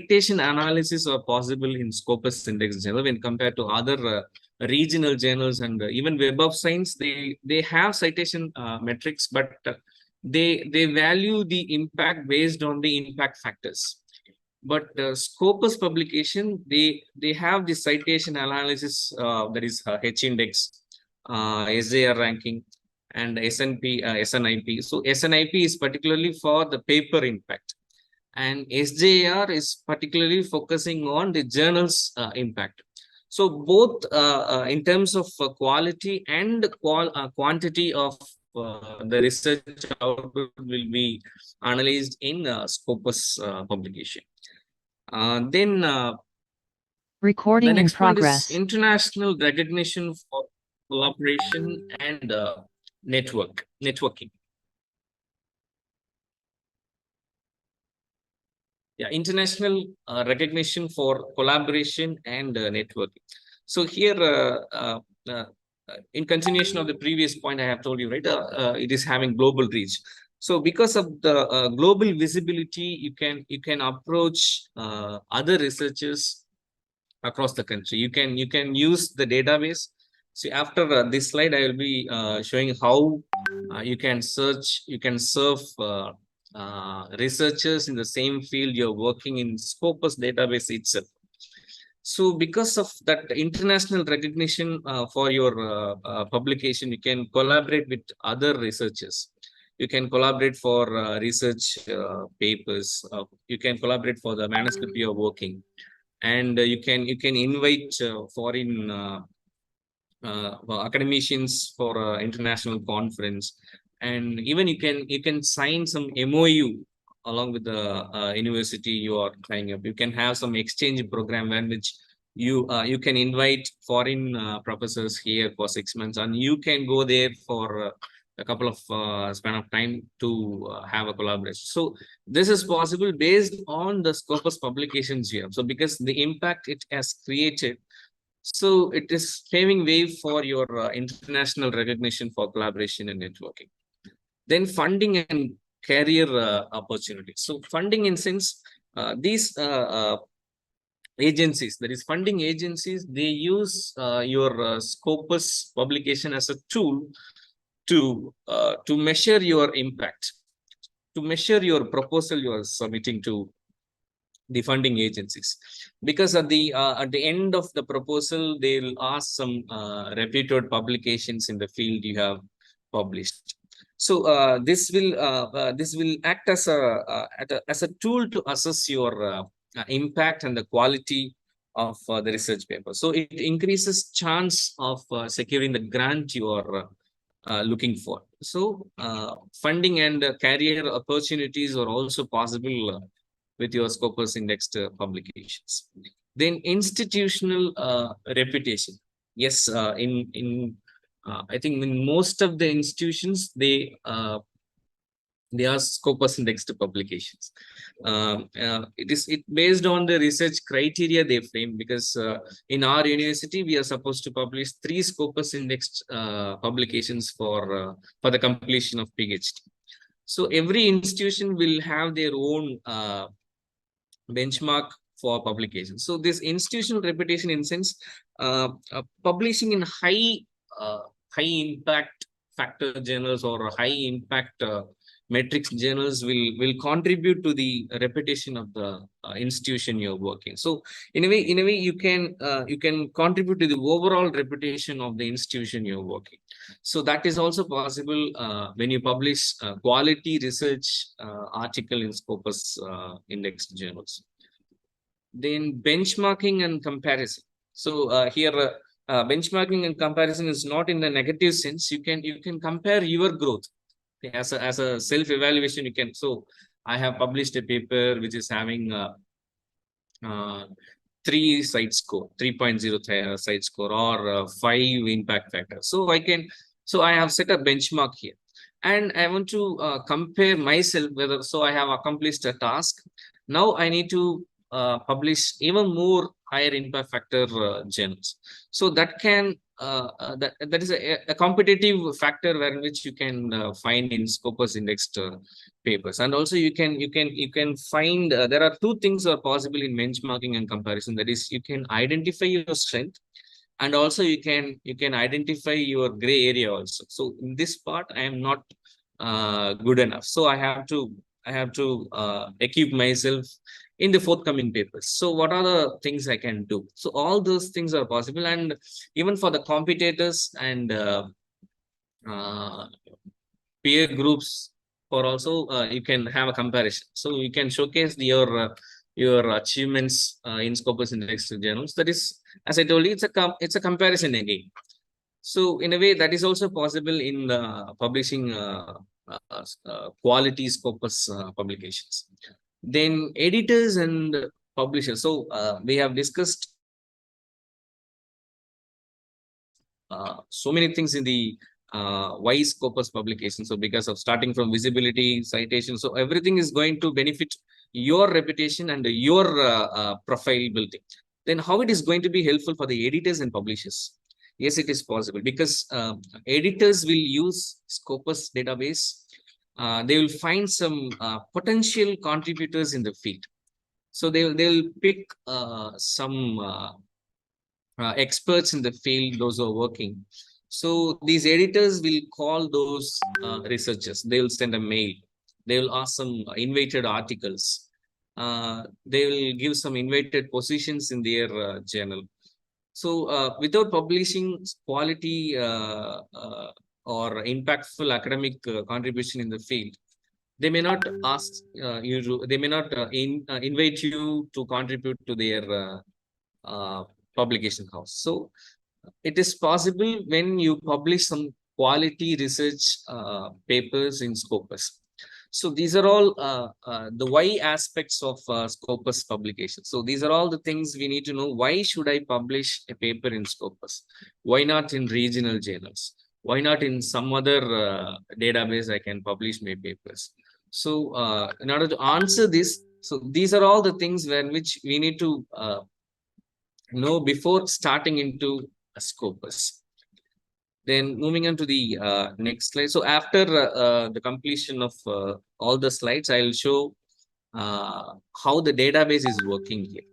citation analysis are possible in Scopus Index Journal when compared to other regional journals, and even Web of Science. They have citation metrics, but they value the impact based on the impact factors. But Scopus publication, they have the citation analysis, that is H index, SJR ranking, and SNP, SNIP. So SNIP is particularly for the paper impact, and SJR is particularly focusing on the journal's impact. So both in terms of quality and quantity of the research output will be analyzed in Scopus publication. Then the Recording in next point is progress. international recognition for collaboration and networking. Yeah, international recognition for collaboration and networking. So here, in continuation of the previous point I have told you, right, it is having global reach. So because of the global visibility, you can approach other researchers across the country. You can use the database. See, after this slide, I will be showing how you can search, you can serve researchers in the same field you're working in Scopus database itself. So because of that international recognition for your publication, you can collaborate with other researchers. You can collaborate for research papers. You can collaborate for the manuscript you're working, and you can invite foreign academicians for international conference, and even you can sign some MOU along with the university you are trying up. You can have some exchange program in which you can invite foreign professors here for 6 months, and you can go there for a couple of span of time to have a collaboration. So this is possible based on the Scopus publications you have. So because the impact it has created, so it is paving way for your international recognition for collaboration and networking. Then funding and career opportunities. So funding, in sense, these agencies, that is funding agencies, they use your Scopus publication as a tool to measure your impact, to measure your proposal you are submitting to the funding agencies. Because at the end of the proposal, they'll ask some reputed publications in the field you have published. So this will act as a tool to assess your impact and the quality of the research paper. So it increases chance of securing the grant you are looking for. So funding and career opportunities are also possible with your Scopus indexed publications. Then institutional reputation. Yes, I think in most of the institutions, they are Scopus indexed publications. It based on the research criteria they frame, because in our university we are supposed to publish 3 Scopus indexed publications for the completion of PhD. So every institution will have their own benchmark for publication. So this institutional reputation, in sense, publishing in high impact factor journals or high impact metrics journals will contribute to the reputation of the institution you're working. So in a way you can contribute to the overall reputation of the institution you're working. So that is also possible when you publish quality research article in Scopus indexed journals. Then benchmarking and comparison. So here benchmarking and comparison is not in the negative sense. You can compare your growth as a self-evaluation. You can. So I have published a paper which is having 3 site score, 3.0 site score, or 5 impact factors. So I have set a benchmark here, and I want to compare myself whether. So I have accomplished a task. Now I need to publish even more higher impact factor journals. So that can that is a competitive factor where in which you can find in Scopus indexed papers. And also you can find there are two things are possible in benchmarking and comparison. That is, you can identify your strength, and also you can identify your gray area also. So in this part I am not good enough, so I have to equip myself in the forthcoming papers. So what are the things I can do? So all those things are possible. And even for the competitors and uh, peer groups, for also you can have a comparison. So you can showcase your achievements in Scopus Index journals. That is, as I told you, it's a comparison again. So in a way, that is also possible in publishing quality Scopus publications. Then editors and publishers. So we have discussed so many things in the why Scopus publication. So because of starting from visibility, citation, so everything is going to benefit your reputation and your profile building. Then how it is going to be helpful for the editors and publishers? Yes, it is possible, because editors will use Scopus database. They will find some potential contributors in the field. So they'll pick some experts in the field, those who are working. So these editors will call those researchers. They will send a mail. They will ask some invited articles. They will give some invited positions in their journal. So without publishing quality or impactful academic contribution in the field, they may not ask you to, they may not invite you to contribute to their publication house. So it is possible when you publish some quality research papers in Scopus. So these are all the why aspects of Scopus publication. So these are all the things we need to know. Why should I publish a paper in Scopus? Why not in regional journals? Why not in some other database I can publish my papers? So in order to answer this, so these are all the things where which we need to know before starting into a Scopus. Then moving on to the next slide. So after the completion of all the slides, I'll show how the database is working here.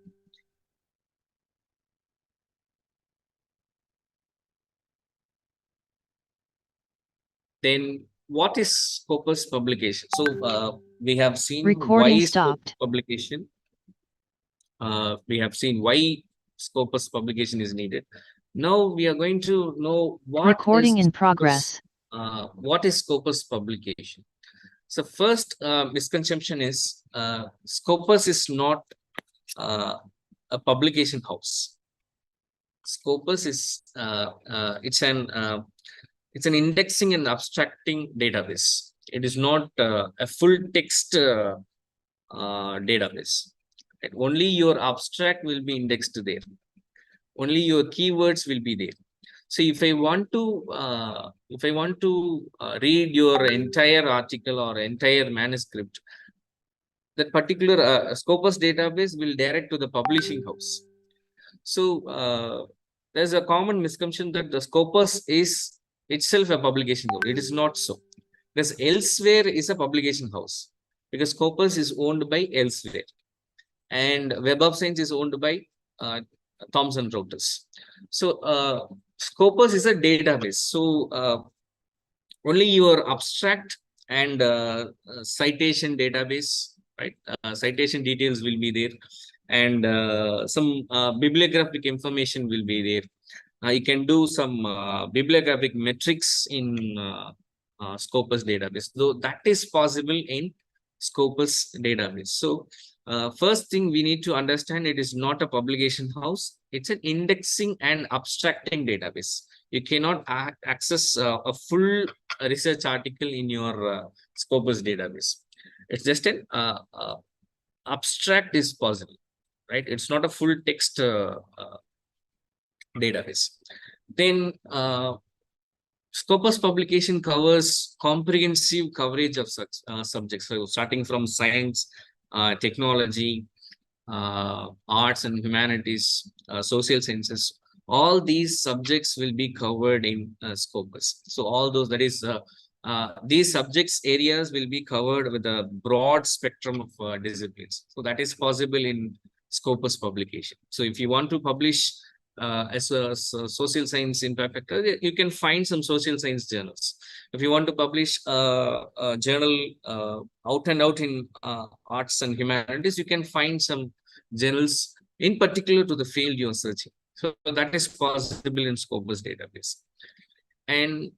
Then what is Scopus publication? So we have seen why Recording Scopus stopped. publication. We have seen why Scopus publication is needed. Now we are going to know Recording in progress. What is Scopus publication. So first misconception is Scopus is not a publication house. Scopus is it's an indexing and abstracting database. It is not a full text database. Only your abstract will be indexed there. Only your keywords will be there. So if I want to read your entire article or entire manuscript, that particular Scopus database will direct to the publishing house. So there's a common misconception that the Scopus is itself a publication house. It is not so, because Elsewhere is a publication house, because Scopus is owned by Elsewhere, and Web of Science is owned by Thomson Reuters. So Scopus is a database. So only your abstract and citation database, right? Citation details will be there, and some bibliographic information will be there. You can do some bibliographic metrics in Scopus database. So that is possible in Scopus database. So first thing we need to understand, it is not a publication house. It's an indexing and abstracting database. You cannot access a full research article in your Scopus database. It's just an abstract is possible, right? It's not a full text database. Then Scopus publication covers comprehensive coverage of such subjects. So starting from science, technology, arts and humanities, social sciences, all these subjects will be covered in Scopus. So all those, that is, these subjects areas will be covered with a broad spectrum of disciplines. So that is possible in Scopus publication. So if you want to publish as a social science impact factor, you can find some social science journals. If you want to publish a journal out and out in arts and humanities, you can find some journals in particular to the field you're searching. So that is possible in Scopus database. And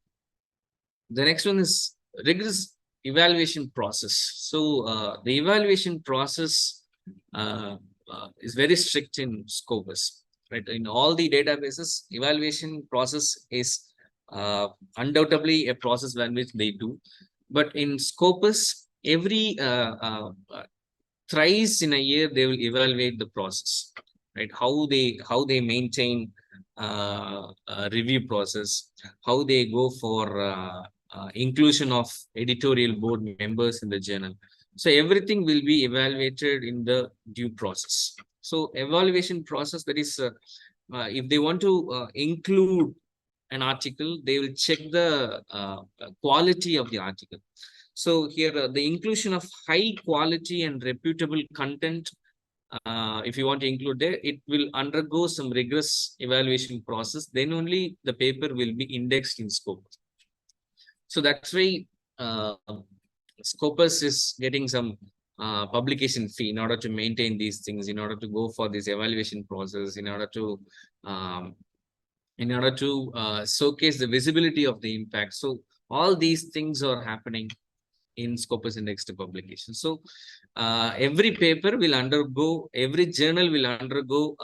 the next one is rigorous evaluation process. So the evaluation process is very strict in Scopus. Right? In all the databases, evaluation process is undoubtedly a process by which they do. But in Scopus, every thrice in a year they will evaluate the process, right? How they maintain review process, how they go for inclusion of editorial board members in the journal. So everything will be evaluated in the due process. So evaluation process, that is, if they want to include an article, they will check the quality of the article. So here, the inclusion of high quality and reputable content, if you want to include there, it will undergo some rigorous evaluation process. Then only the paper will be indexed in Scopus. So that's why Scopus is getting some publication fee in order to maintain these things, in order to go for this evaluation process, in order to showcase the visibility of the impact. So all these things are happening in Scopus indexed publication. So every paper will undergo, every journal will undergo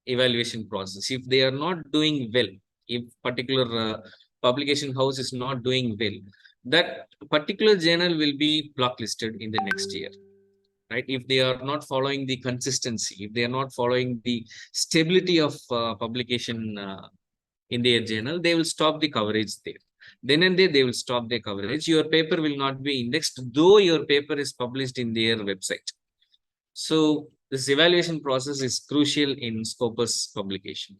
evaluation process. If they are not doing well, if particular publication house is not doing well, that particular journal will be blacklisted in the next year. Right? If they are not following the consistency, if they are not following the stability of publication in their journal, they will stop the coverage there. Then and there, they will stop their coverage. Your paper will not be indexed, though your paper is published in their website. So this evaluation process is crucial in Scopus publication.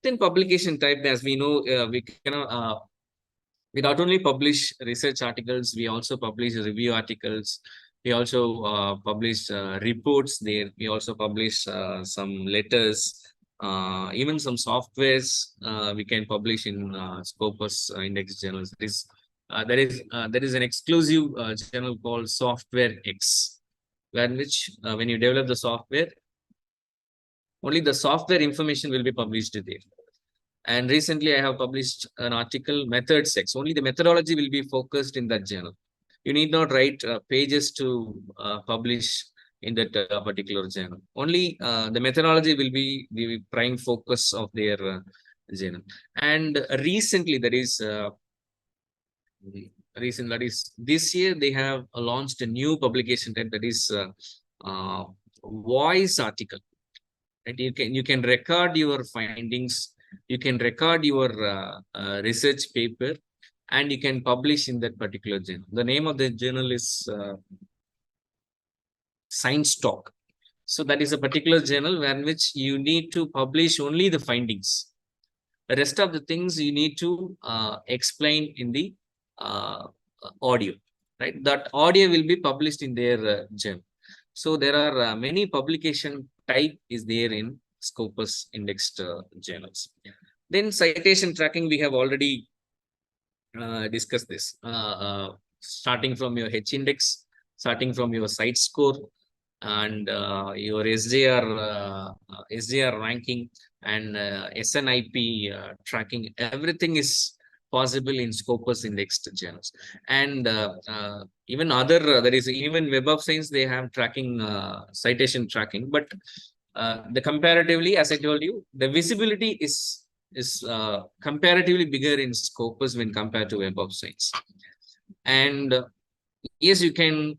Then publication type, as we know, we not only publish research articles, we also publish review articles. We also publish reports there. We also publish some letters, even some softwares we can publish in Scopus index journals. There is an exclusive journal called Software X, which when you develop the software, only the software information will be published there. And recently I have published an article, Method X. Only the methodology will be focused in that journal. You need not write pages to publish in that particular journal. Only the methodology will be the prime focus of their journal. And recently, that is this year, they have launched a new publication type, that is voice article. Right? You can record your findings, you can record your research paper, and you can publish in that particular journal. The name of the journal is Science Talk. So that is a particular journal where which you need to publish only the findings. The rest of the things you need to explain in the audio, right? That audio will be published in their journal. So there are many publication type is there in Scopus indexed journals. Then citation tracking, we have already discussed this. Starting from your H index, starting from your site score, and your SJR ranking, and SNIP tracking, everything is possible in Scopus indexed journals. And even other, there is even Web of Science, they have tracking, citation tracking, but the comparatively, as I told you, the visibility is comparatively bigger in Scopus when compared to Web of Science. And yes, you can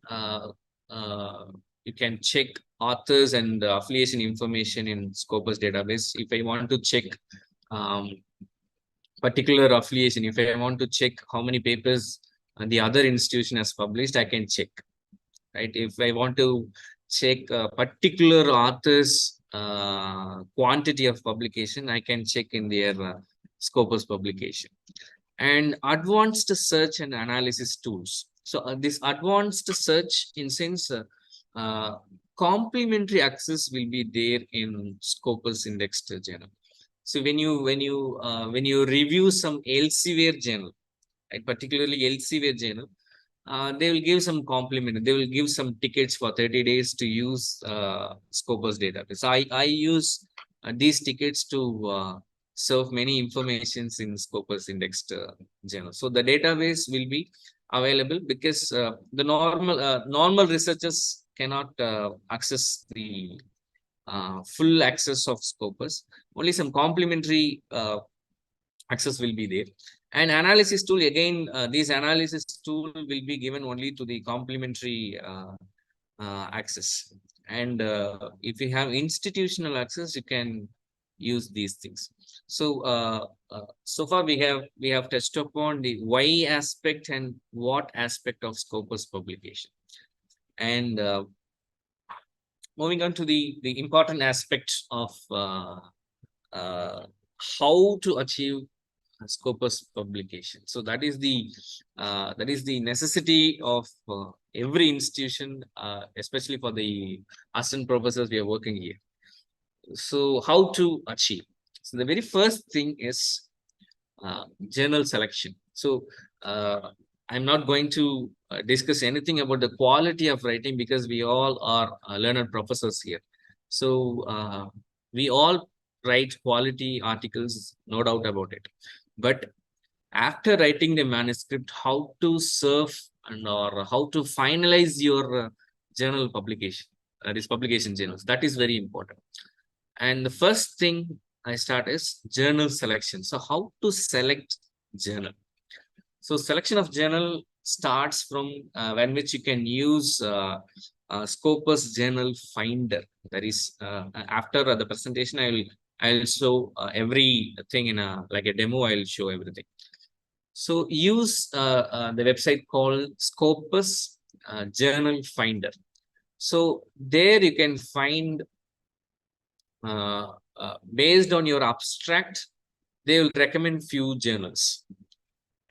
check authors and affiliation information in Scopus database. If I want to check particular affiliation, if I want to check how many papers the other institution has published, I can check. Right? If I want to check a particular author's quantity of publication, I can check in their Scopus publication. And advanced search and analysis tools. So this advanced search, in sense, uh, complementary access will be there in Scopus indexed journal. So when you review some elsewhere journal, right, particularly elsewhere journal, they will give some compliment. They will give some tickets for 30 days to use Scopus database. I use these tickets to serve many informations in Scopus indexed journal. So the database will be available because the normal researchers cannot access the full access of Scopus. Only some complementary access will be there. And analysis tool, again, this analysis tool will be given only to the complementary access. And if you have institutional access, you can use these things. So so far we have touched upon the why aspect and what aspect of Scopus publication. And moving on to the important aspect of uh, how to achieve Scopus publication. So that is the necessity of every institution, especially for the assistant professors we are working here. So how to achieve? So the very first thing is journal selection. So I'm not going to discuss anything about the quality of writing because we all are learned professors here. So we all write quality articles, no doubt about it. But after writing the manuscript, how to serve and or how to finalize your journal publication, that is publication journals, that is very important. And the first thing I start is journal selection. So how to select journal? So selection of journal starts from when which you can use Scopus journal finder. That is after the presentation, I'll show everything in a like a demo. I'll show everything. So use the website called Scopus Journal Finder. So there you can find based on your abstract, they will recommend few journals,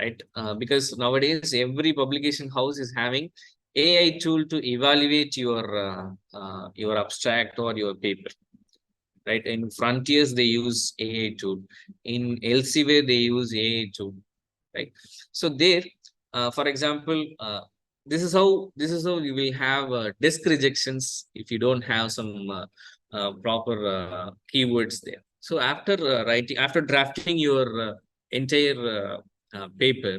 right? Because nowadays every publication house is having AI tool to evaluate your abstract or your paper, right? In Frontiers they use AI tool, in Elsevier they use AI tool, right? So there, for example, this is how you will have disk rejections if you don't have some proper keywords there. So after after drafting your entire paper,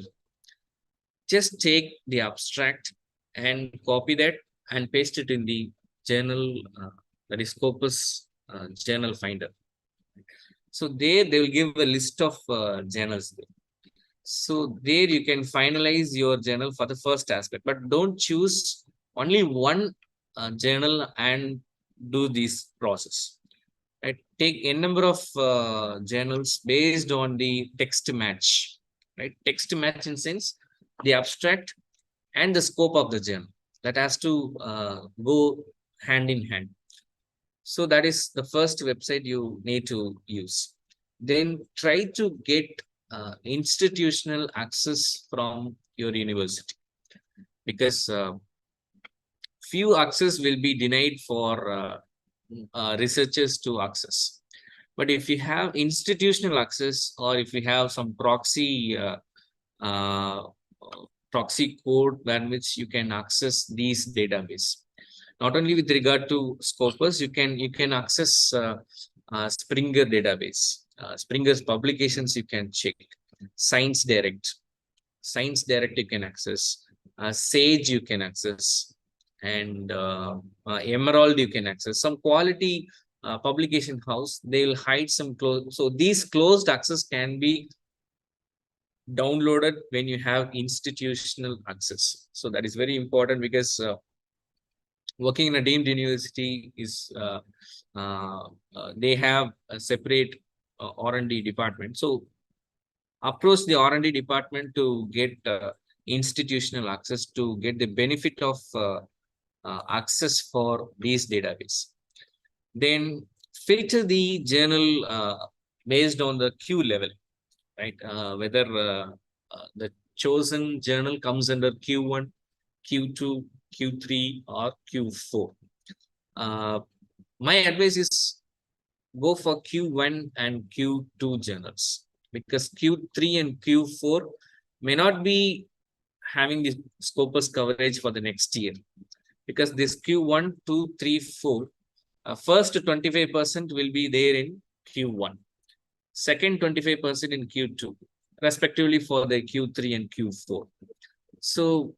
just take the abstract and copy that and paste it in the journal, that is Scopus journal finder. So there they will give a list of journals there. So there you can finalize your journal for the first aspect, but don't choose only one journal and do this process. Right? Take a number of journals based on the text match. Right? Text match in sense the abstract and the scope of the journal that has to go hand in hand. So that is the first website you need to use. Then try to get institutional access from your university, because few access will be denied for researchers to access. But if you have institutional access, or if you have some uh, proxy code by which you can access these database, not only with regard to Scopus, you can access Springer database. Springer's publications you can check. Science Direct. Science Direct you can access. Sage you can access. And Emerald you can access. Some quality publication house, they'll hide some closed. So these closed access can be downloaded when you have institutional access. So that is very important, because working in a deemed university is they have a separate R&D department. So approach the R&D department to get institutional access, to get the benefit of access for these database. Then filter the journal based on the queue level, right? Whether the chosen journal comes under Q1, Q2, Q3, or Q4. My advice is go for Q1 and Q2 journals, because Q3 and Q4 may not be having the Scopus coverage for the next year, because this Q1, 2, 3, 4, first 25% will be there in Q1, second 25% in Q2, respectively for the Q3 and Q4. So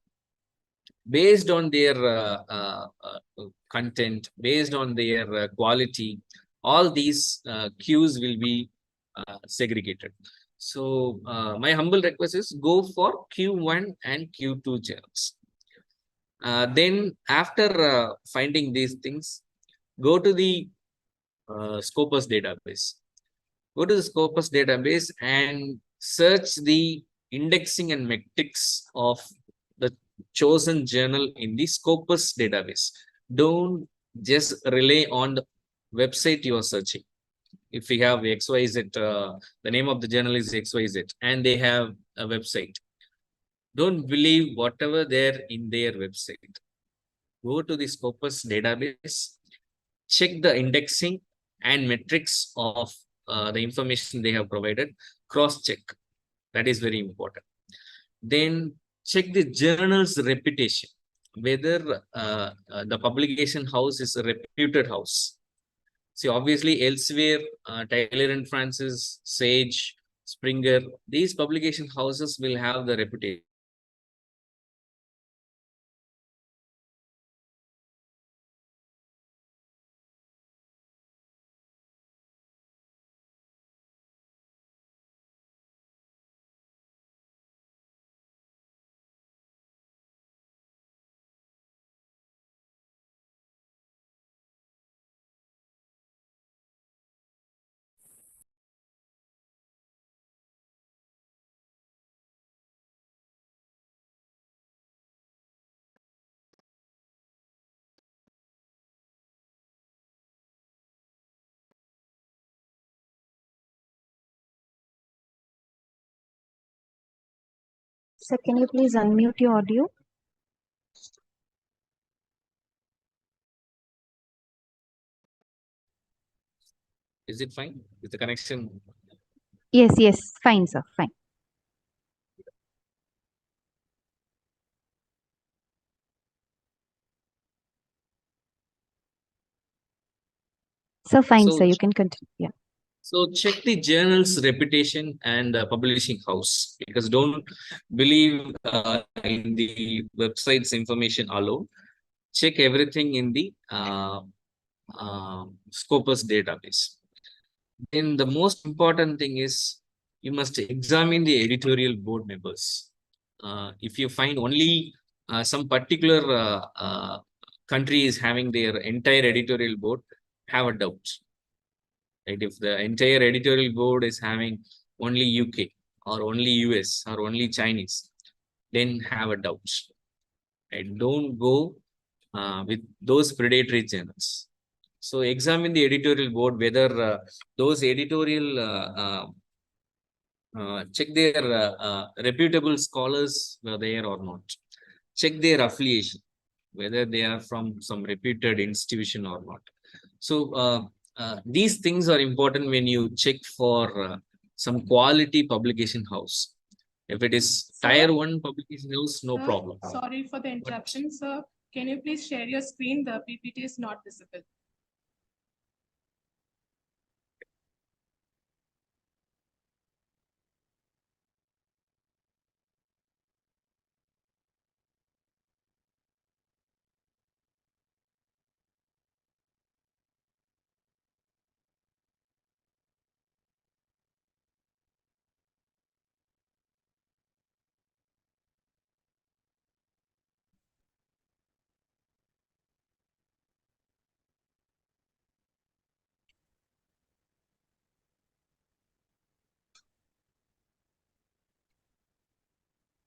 based on their content, based on their quality, all these queues will be segregated. So my humble request is go for Q1 and Q2 journals. Then after finding these things, go to the Scopus database. Go to the Scopus database and search the indexing and metrics of the chosen journal in the Scopus database. Don't just rely on the website you are searching. If we have XYZ, the name of the journal is XYZ, and they have a website, don't believe whatever there in their website. Go to the Scopus database, check the indexing and metrics of the information they have provided, cross check. That is very important. Then check the journal's reputation, whether the publication house is a reputed house. See, obviously elsewhere, Taylor and Francis, Sage, Springer, these publication houses will have the reputation. Sir, can you please unmute your audio? Is it fine? Is the connection? Yes, fine, sir, fine. So fine, So sir, you can continue. Yeah. So check the journal's reputation and publishing house, because don't believe in the website's information alone. Check everything in the Scopus database. Then the most important thing is you must examine the editorial board members. If you find only some particular country is having their entire editorial board, have a doubt. Right? If the entire editorial board is having only UK or only US or only Chinese, then have a doubt. Right? Don't go with those predatory journals. So examine the editorial board, whether those editorial check their reputable scholars were there or not. Check their affiliation, whether they are from some reputed institution or not. So these things are important when you check for some quality publication house. If it is tier 1 publication house, no problem. Sorry for the interruption, sir. Can you please share your screen? The PPT is not visible.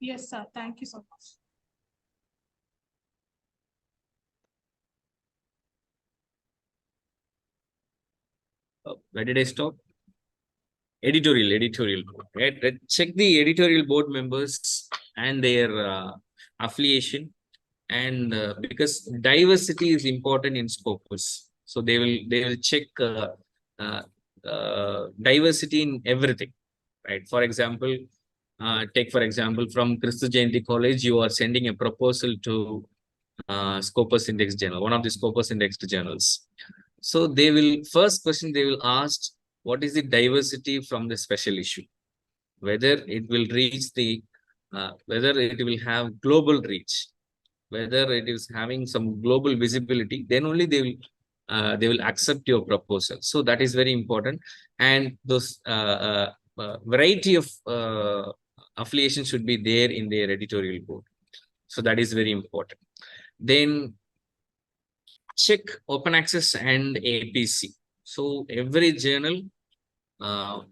Yes, sir. Thank you so much. Where did I stop? Editorial board, right? Check the editorial board members and their affiliation, and because diversity is important in Scopus, so they will check uh, diversity in everything, right? For example, take for example from Christu Jayanti College, you are sending a proposal to Scopus Index Journal, one of the Scopus Indexed journals. So they will first question they will ask, what is the diversity from the special issue? Whether it will reach the whether it will have global reach, whether it is having some global visibility, then only they will accept your proposal. So that is very important, and those variety of affiliation should be there in their editorial board. So that is very important. Then check open access and APC. So every journal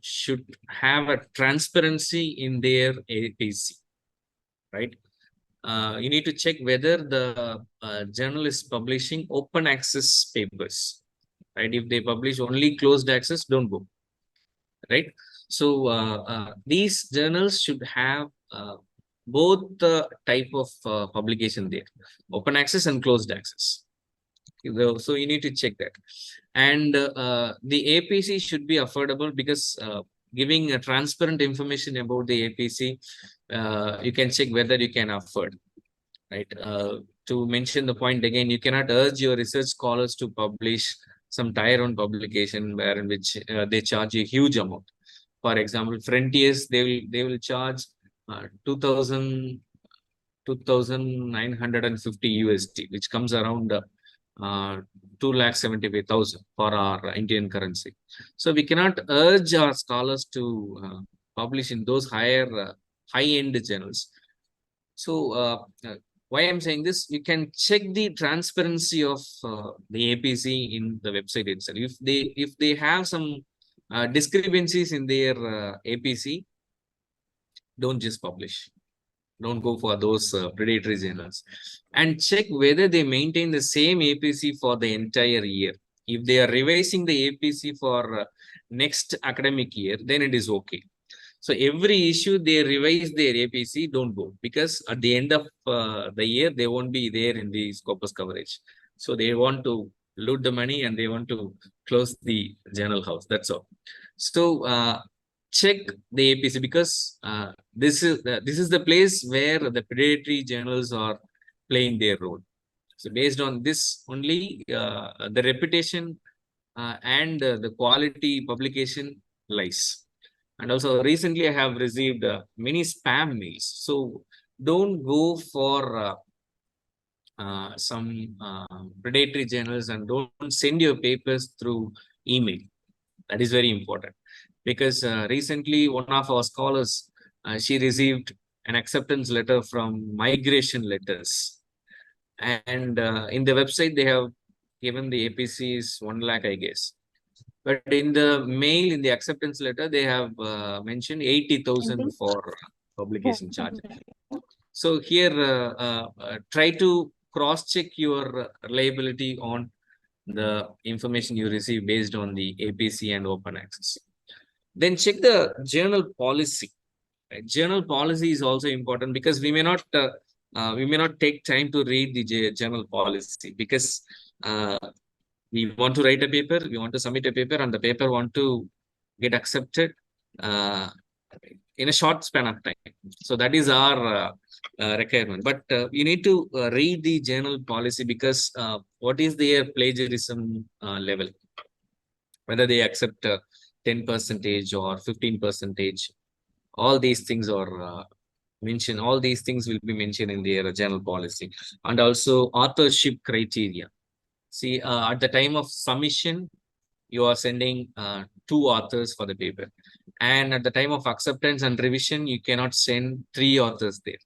should have a transparency in their APC, right? You need to check whether the journal is publishing open access papers, right? If they publish only closed access, don't go, right? So these journals should have both the type of publication there, open access and closed access. So you need to check that. And the APC should be affordable, because giving a transparent information about the APC, you can check whether you can afford, right? To mention the point again, you cannot urge your research scholars to publish some tier one publication where in which they charge a huge amount. For example, Frontiers, they will charge 2,950 USD, which comes around 2,75,000 for our Indian currency. So we cannot urge our scholars to publish in those high-end journals. So why I'm saying this, you can check the transparency of the APC in the website itself. If they have some discrepancies in their APC, don't just publish. Don't go for those predatory journals, and check whether they maintain the same APC for the entire year. If they are revising the APC for next academic year, then it is okay. So every issue they revise their APC, don't go, because at the end of the year, they won't be there in the Scopus coverage. So they want to loot the money and they want to close the journal house. That's all. So check the APC, because this is the place where the predatory journals are playing their role. So based on this only, the reputation and the quality publication lies. And also recently I have received many spam mails. So don't go for some predatory journals, and don't send your papers through email. That is very important, because recently one of our scholars, she received an acceptance letter from Migration Letters, and in the website they have given the APC is 1 lakh, I guess. But in the mail, in the acceptance letter, they have mentioned 80,000 for publication charges. So here, try to cross-check your reliability on the information you receive based on the APC and open access. Then check the journal policy. Right? Journal policy is also important, because we may not take time to read the journal policy, because we want to write a paper, we want to submit a paper, and the paper want to get accepted in a short span of time. So that is our requirement. But you need to read the journal policy, because what is their plagiarism level? Whether they accept 10% or 15%, all these things are mentioned. All these things will be mentioned in their journal policy, and also authorship criteria. See, at the time of submission, you are sending 2 authors for the paper. And at the time of acceptance and revision, you cannot send 3 authors there.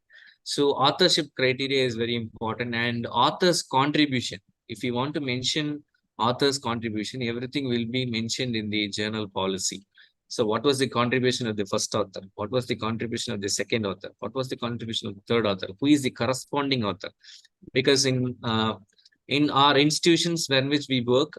So authorship criteria is very important, and author's contribution. If you want to mention author's contribution, everything will be mentioned in the journal policy. So what was the contribution of the first author? What was the contribution of the second author? What was the contribution of the third author? Who is the corresponding author? Because in our institutions in which we work,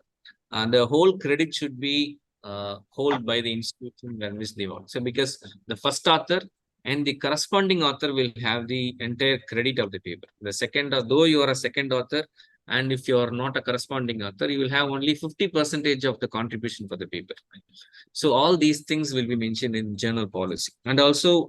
the whole credit should be hold by the institution in which they work. So because the first author and the corresponding author will have the entire credit of the paper. The second, though you are a second author, and if you are not a corresponding author, you will have only 50% of the contribution for the paper. So all these things will be mentioned in journal policy. And also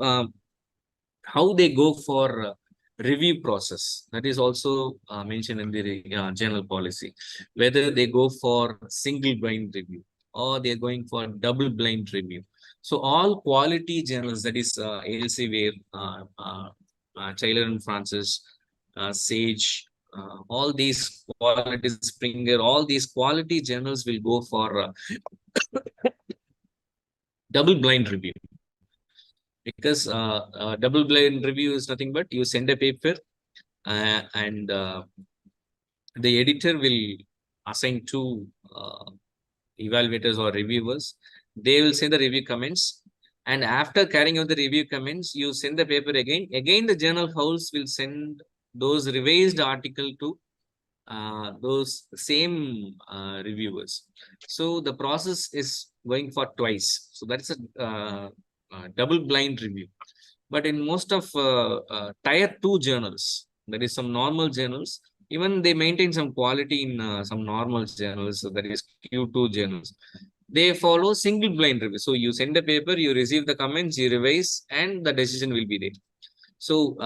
how they go for review process, that is also mentioned in the journal policy, whether they go for single blind review or they're going for double blind review. So all quality journals, that is Elsevier, Taylor and Francis, Sage, all these quality Springer, all these quality journals will go for double blind review. Because double blind review is nothing but you send a paper and the editor will assign two evaluators or reviewers. They will send the review comments, and after carrying out the review comments, you send the paper again. Again, the journal house will send those revised article to those same reviewers. So the process is going for twice. So that's a double blind review. But in most of tier 2 journals, there is some normal journals, even they maintain some quality in some normal journals, so that is Q2 journals. They follow single blind review. So you send a paper, you receive the comments, you revise, and the decision will be there. So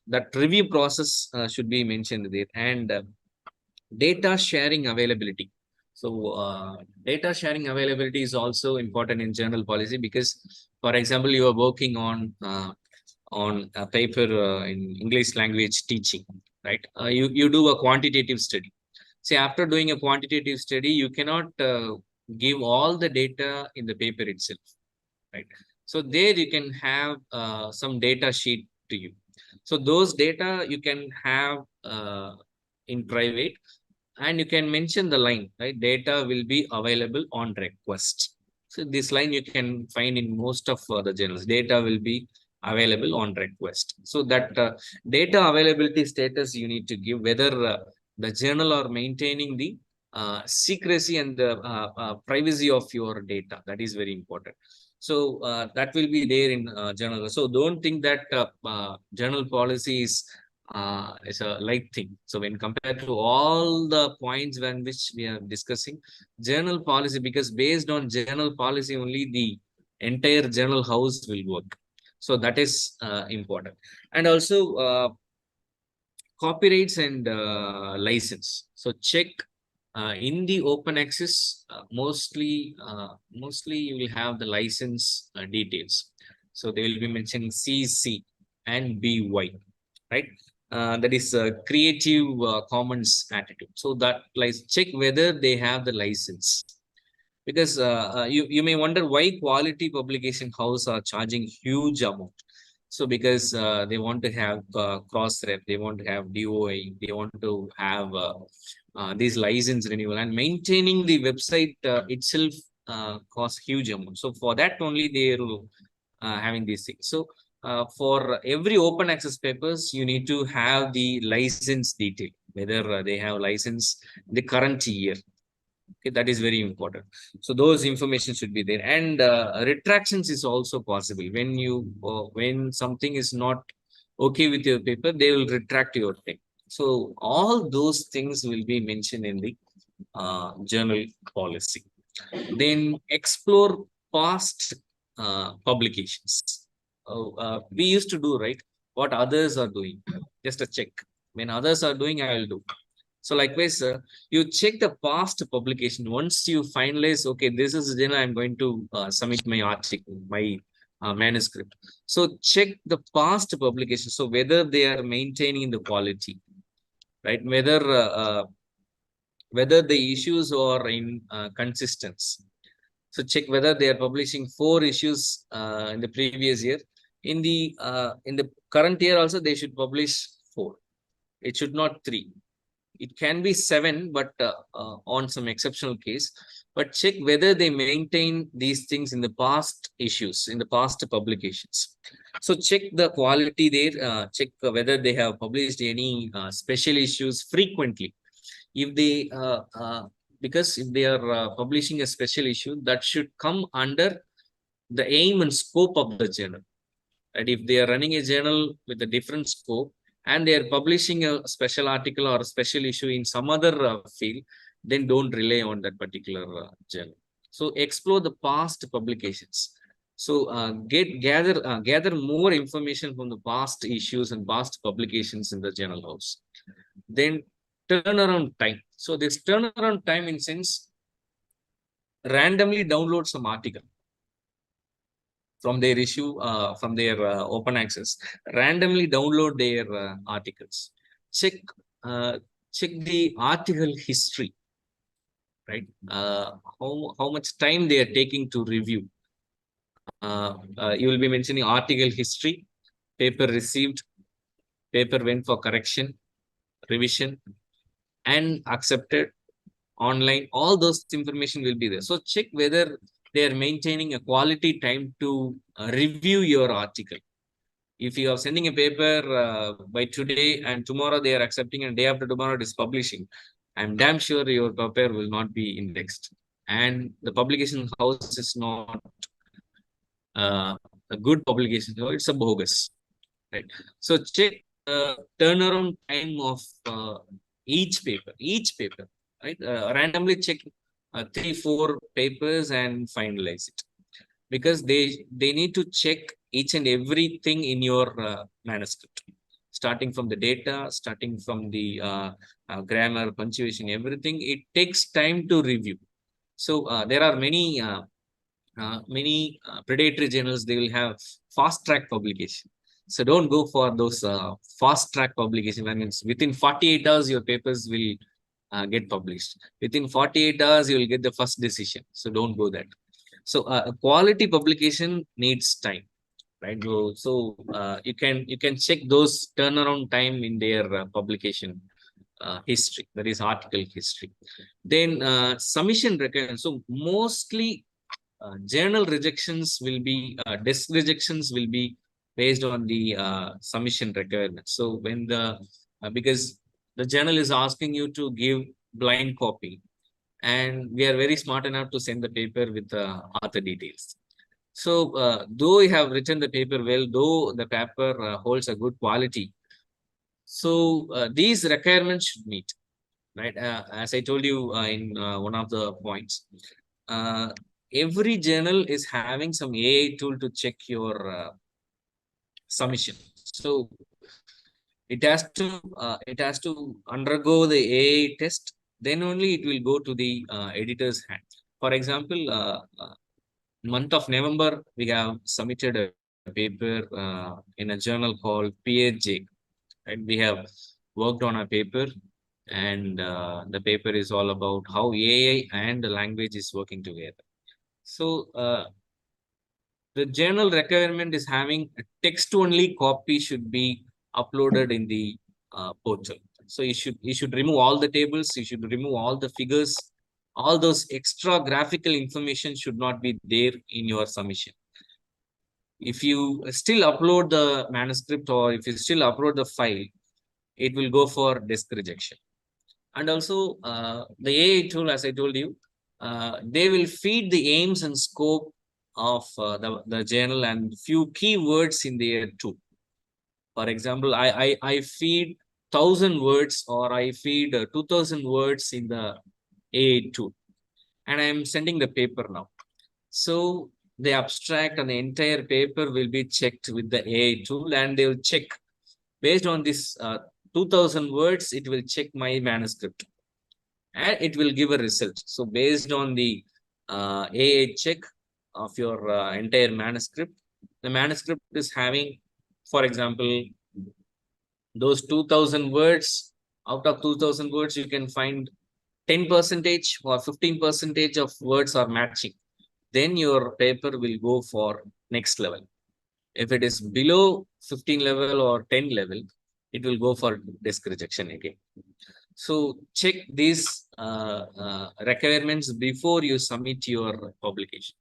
that review process should be mentioned there. And data sharing availability. So data sharing availability is also important in journal policy because, for example, you are working on a paper in English language teaching, right? You do a quantitative study. See, after doing a quantitative study, you cannot give all the data in the paper itself, right? So there you can have some data sheet to you. So those data you can have in private, and you can mention the line, right? Data will be available on request. So this line you can find in most of the journals. Data will be available on request. So that data availability status you need to give, whether the journal are maintaining the secrecy and the privacy of your data. That is very important. So that will be there in journal. So don't think that journal policy is a light thing. So when compared to all the points when which we are discussing, journal policy, because based on journal policy only the entire journal house will work. So that is important. And also copyrights and license. So check in the open access, mostly you will have the license details. So they will be mentioning CC and BY, right? That is Creative Commons attitude. So that like check whether they have the license, because you may wonder why quality publication house are charging huge amount. So because they want to have cross rep, they want to have DOI, they want to have these license renewal, and maintaining the website itself costs huge amount. So for that only they are having these things. So for every open access papers, you need to have the license detail, whether they have license the current year. Okay, that is very important. So those information should be there, and retractions is also possible. When you when something is not okay with your paper, they will retract your thing. So all those things will be mentioned in the journal policy. Then explore past publications. We used to do, right, what others are doing. Just a check. When others are doing, I will do. So likewise, you check the past publication. Once you finalize, okay, this is then I'm going to submit my article, my manuscript. So check the past publication. So whether they are maintaining the quality, right? Whether the issues are in consistency. So check whether they are publishing 4 issues in the previous year. In the current year also, they should publish 4. It should not 3. It can be 7, but on some exceptional case. But check whether they maintain these things in the past issues, in the past publications. So check the quality there. Check whether they have published any special issues frequently. If they because if they are publishing a special issue, that should come under the aim and scope of the journal. And if they are running a journal with a different scope and they are publishing a special article or a special issue in some other field, then don't rely on that particular journal. So explore the past publications. So gather more information from the past issues and past publications in the journal house. Then turnaround time. So this turnaround time in sense, randomly download some article from their issue, from their open access, randomly download their articles. Check uh, check the article history, right? How much time they are taking to review. You will be mentioning article history, paper received, paper went for correction, revision, and accepted online. All those information will be there. So check whether they are maintaining a quality time to review your article. If you are sending a paper by today and tomorrow they are accepting and day after tomorrow it is publishing, I'm damn sure your paper will not be indexed. And the publication house is not a good publication, so it's a bogus, right? So check turnaround time of each paper, right? Randomly check 3-4 papers and finalize it, because they need to check each and everything in your manuscript, starting from the data, starting from the grammar, punctuation, everything. It takes time to review. So there are many predatory journals. They will have fast track publication. So don't go for those fast track publication. That means within 48 hours your papers will get published. Within 48 hours you will get the first decision. So don't go that. So quality publication needs time, right? So you can check those turnaround time in their publication history, that is article history. Then submission requirements. So mostly journal rejections will be desk rejections will be based on the submission requirements. So when the because the journal is asking you to give blind copy, and we are very smart enough to send the paper with author details. So though you have written the paper well, though the paper holds a good quality, so these requirements should meet, right? As I told you in one of the points, uh, every journal is having some AI tool to check your submission. So it has to undergo the AI test. Then only it will go to the editor's hand. For example, month of November, we have submitted a paper in a journal called PHJ. Right? We have worked on a paper, and the paper is all about how AI and the language is working together. So the journal requirement is having a text-only copy should be uploaded in the portal. So you should remove all the tables, you should remove all the figures, all those extra graphical information should not be there in your submission. If you still upload the manuscript or if you still upload the file, it will go for disk rejection. And also the AI tool, as I told you, they will feed the aims and scope of the journal and few keywords in their tool. For example, I feed 1,000 words or I feed 2,000 words in the AI tool, and I'm sending the paper now. So the abstract and the entire paper will be checked with the AI tool, and they will check based on this 2,000 words, it will check my manuscript and it will give a result. So based on the AI check of your entire manuscript, the manuscript is having, for example, those 2,000 words. Out of 2,000 words, you can find 10% or 15% of words are matching. Then your paper will go for next level. If it is below 15 level or 10 level, it will go for disk rejection again. So check these requirements before you submit your publication,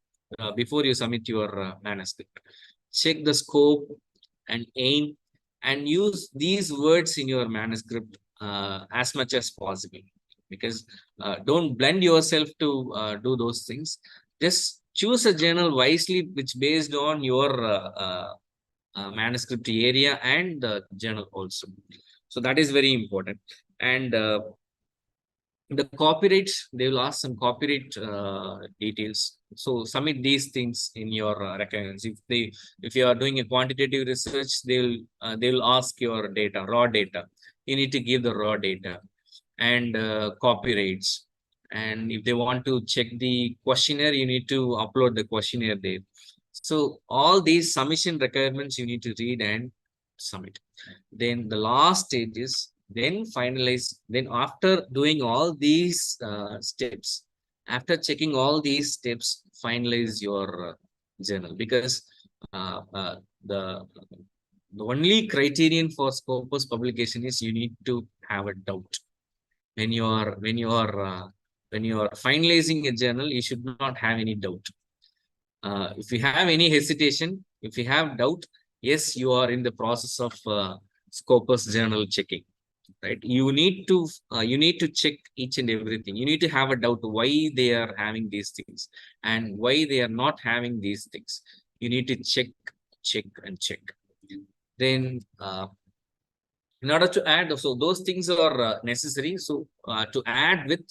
before you submit your manuscript. Check the scope and aim, and use these words in your manuscript as much as possible. because don't blend yourself to do those things. Just choose a journal wisely, which based on your manuscript area and the journal also. So that is very important. And the copyright, they will ask some copyright details. So submit these things in your requirements. If you are doing a quantitative research, they will ask your data, raw data. You need to give the raw data and copyrights. And if they want to check the questionnaire, you need to upload the questionnaire there. So all these submission requirements you need to read and submit. Then the last stage is then finalize. Then after doing all these steps, after checking all these steps, finalize your journal. Because uh, uh, the the only criterion for Scopus publication is you need to have a doubt. When you are finalizing a journal, you should not have any doubt. If you have any hesitation, if you have doubt, yes, you are in the process of Scopus journal checking, right? You need to check each and everything. You need to have a doubt why they are having these things and why they are not having these things. You need to check and check. Then in order to add, so those things are necessary. So to add with,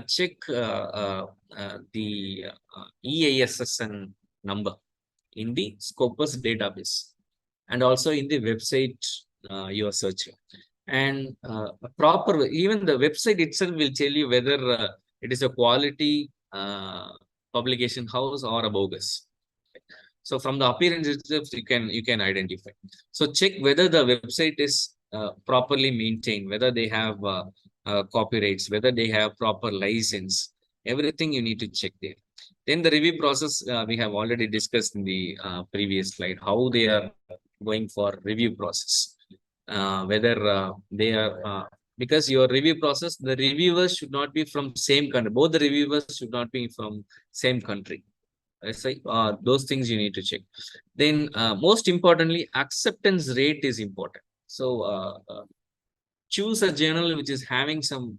check the EISSN number in the Scopus database, and also in the website you are searching. And a proper, even the website itself will tell you whether it is a quality publication house or a bogus. So from the appearance itself, you can identify. So check whether the website is properly maintained, whether they have copyrights, whether they have proper license. Everything you need to check there. Then the review process, we have already discussed in the previous slide, how they are going for review process. Whether they are because your review process, the reviewers should not be from same country. Both the reviewers should not be from same country. Those things you need to check. Then most importantly, acceptance rate is important. So choose a journal which is having some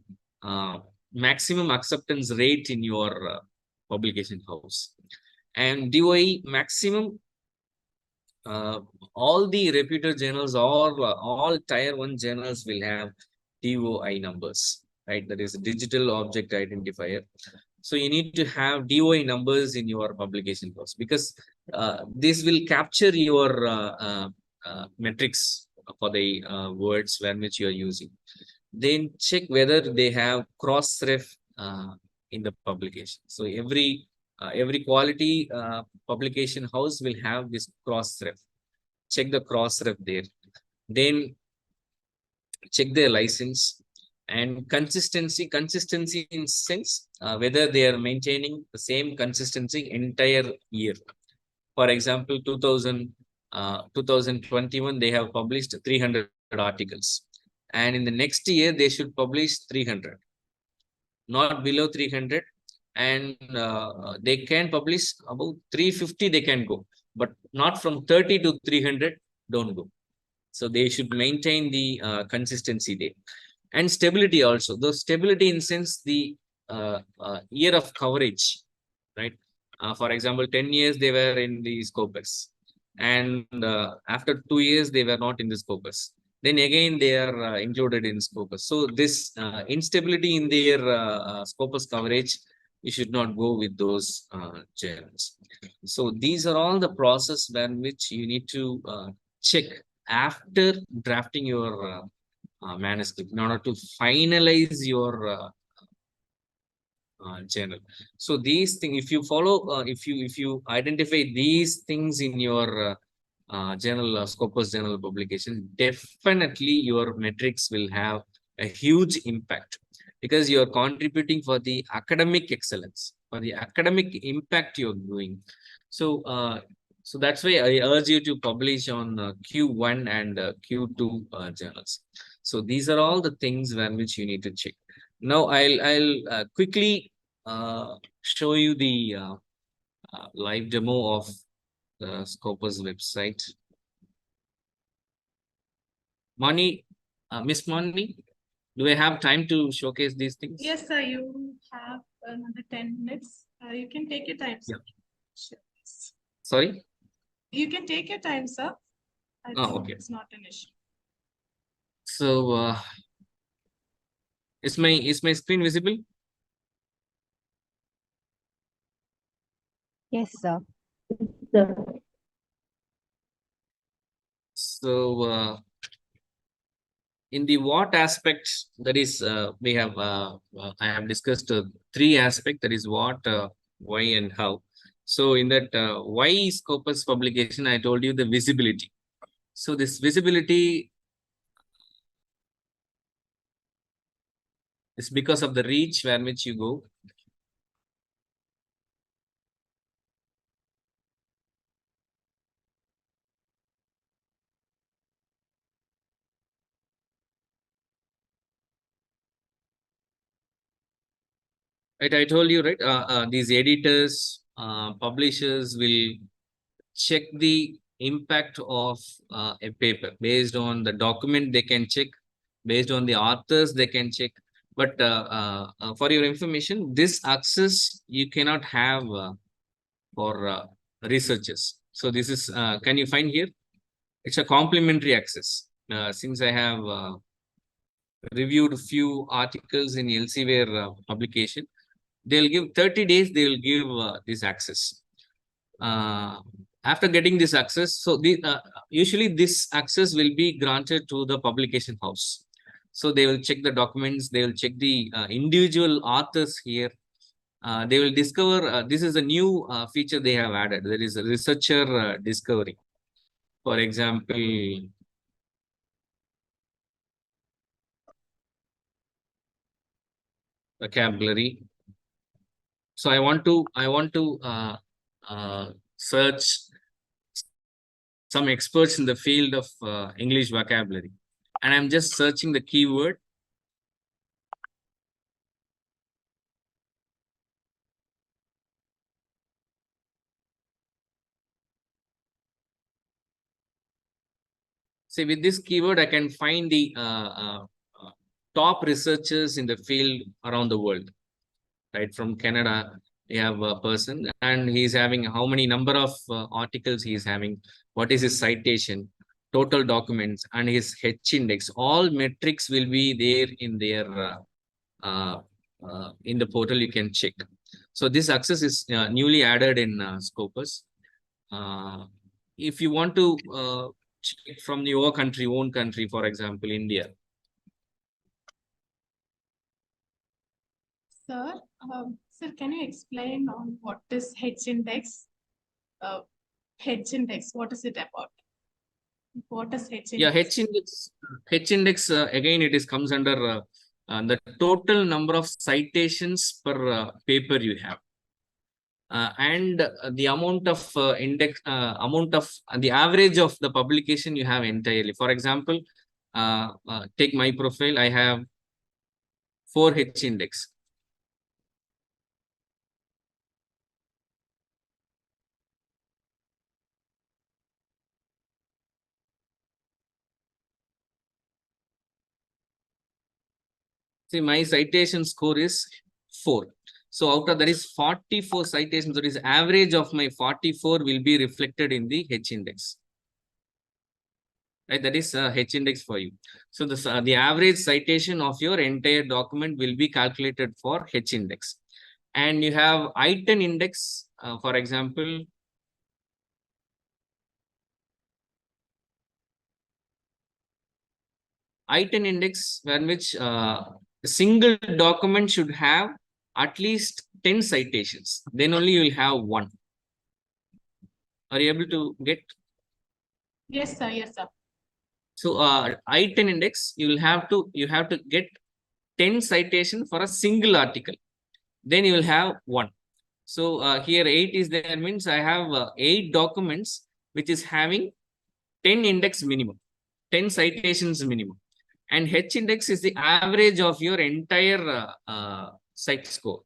maximum acceptance rate in your publication house. And DOI maximum, all the reputed journals or all tier 1 journals will have DOI numbers, right? That is digital object identifier. So you need to have DOI numbers in your publication post, because this will capture your metrics for the words which you are using. Then check whether they have cross-ref in the publication. So every quality publication house will have this cross-ref. Check the cross-ref there. Then check their license. And consistency in sense, whether they are maintaining the same consistency entire year. For example, 2021 they have published 300 articles, and in the next year they should publish 300, not below 300. And they can publish about 350, they can go, but not from 30 to 300, don't go. So they should maintain the consistency there. And stability also. The stability in sense, the year of coverage, right? For example, 10 years they were in the Scopus, and after 2 years they were not in the Scopus. Then again they are included in Scopus. So this instability in their Scopus coverage, you should not go with those journals. So these are all the process by which you need to check after drafting your manuscript in order to finalize your journal. So these things, if you follow, if you identify these things in your journal, Scopus journal publication, definitely your metrics will have a huge impact, because you are contributing for the academic excellence, for the academic impact you're doing. So so that's why I urge you to publish on Q1 and Q2 journals. So these are all the things which you need to check. Now I'll quickly show you the live demo of the Scopus website. Mani, Miss Mani, Do I have time to showcase these things? Yes, sir, you have another 10 minutes. You can take your time, sir. Sure. Sorry? You can take your time, sir. I Oh, think okay. it's not an issue. So, is my screen visible? Yes, sir. So, in the what aspects, that is, we have I have discussed three aspects, that is what, why, and how. So, in that why Scopus publication, I told you the visibility. So, this visibility is because of the reach where which you go. Right, I told you, right? These editors, publishers will check the impact of a paper based on the document. They can check based on the authors. They can check. But for your information, this access you cannot have for researchers. So this is. Can you find here? It's a complimentary access. Since I have reviewed a few articles in Elsevier publication, they'll give 30 days. They will give this access. After getting this access, so usually this access will be granted to the publication house. So they will check the documents. They will check the individual authors here. They will discover this is a new feature they have added. There is a researcher discovery. For example, vocabulary. So I want to search some experts in the field of English vocabulary, and I'm just searching the keyword. See, with this keyword, I can find the top researchers in the field around the world. Right, from Canada, we have a person, and he's having how many number of articles he's having, what is his citation, total documents, and his H index. All metrics will be there in their uh, in the portal. You can check. So this access is newly added in Scopus. If you want to check from your country, own country, for example, India. Sir, can you explain on what is H index? H index, what is it about? What is H Yeah, index? H index again, it is comes under the total number of citations per paper you have. And the amount of amount of the average of the publication you have entirely. For example, take my profile. I have 4 H index. See, my citation score is 4. So out of that is 44 citations. That is average of my 44 will be reflected in the H index. Right, that is H index for you. So the average citation of your entire document will be calculated for H index. And you have I-10 index, for example, I-10 index, where which a single document should have at least 10 citations. Then only you will have one. Are you able to get? Yes, sir. Yes, sir. So I-10 index, you have to get 10 citation for a single article. Then you will have one. So here 8 is there, means I have 8 documents which is having 10 index minimum, 10 citations minimum. And H index is the average of your entire site score.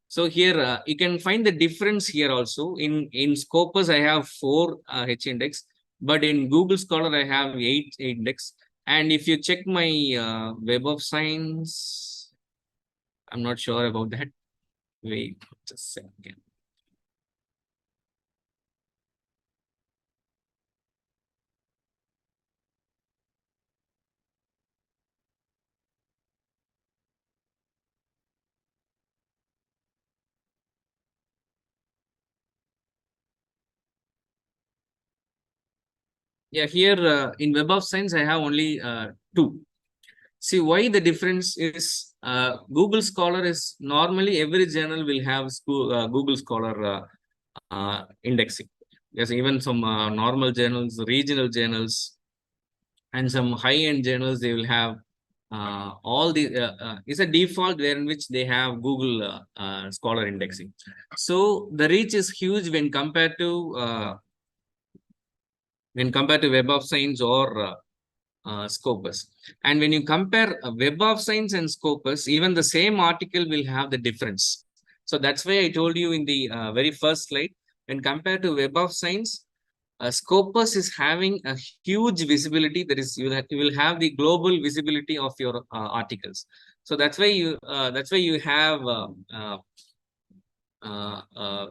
So here you can find the difference here also. In Scopus, I have 4 H index, but in Google Scholar, I have 8 index. And if you check my Web of Science, I'm not sure about that. Wait just a second. Yeah, here in Web of Science, I have only two. See why the difference is Google Scholar is normally every journal will have Google Scholar indexing. Yes, even some normal journals, regional journals, and some high-end journals, they will have all the it's a default there in which they have Google Scholar indexing. So the reach is huge when compared to Web of Science or Scopus. And when you compare Web of Science and Scopus, even the same article will have the difference. So that's why I told you in the very first slide, when compared to Web of Science, Scopus is having a huge visibility. That is, you will have the global visibility of your articles. So that's why you have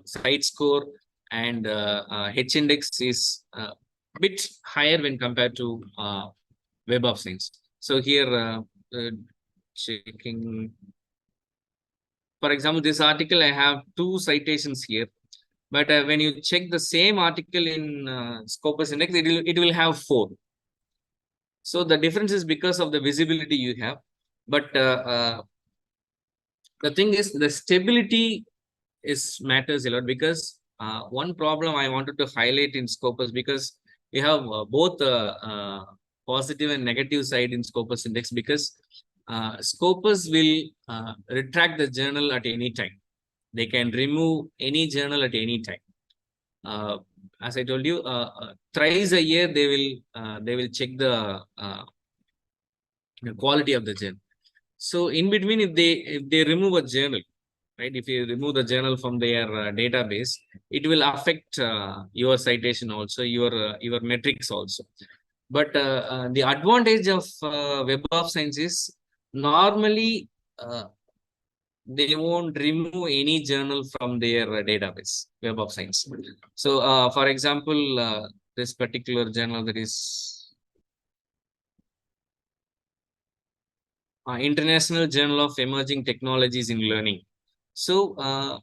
site score and H index is a bit higher when compared to Web of Science. So here, checking, for example, this article, I have 2 citations here. But when you check the same article in Scopus Index, it will have 4. So the difference is because of the visibility you have. But the thing is, the stability is matters a lot, because one problem I wanted to highlight in Scopus, because we have both positive and negative side in Scopus Index, because Scopus will retract the journal at any time. They can remove any journal at any time. As I told you, thrice a year they will check the quality of the journal. So in between, if they remove a journal, right? If you remove the journal from their database, it will affect your citation also, your metrics also. But the advantage of Web of Science is normally they won't remove any journal from their database, Web of Science. So, for example, this particular journal, that is International Journal of Emerging Technologies in Learning. So,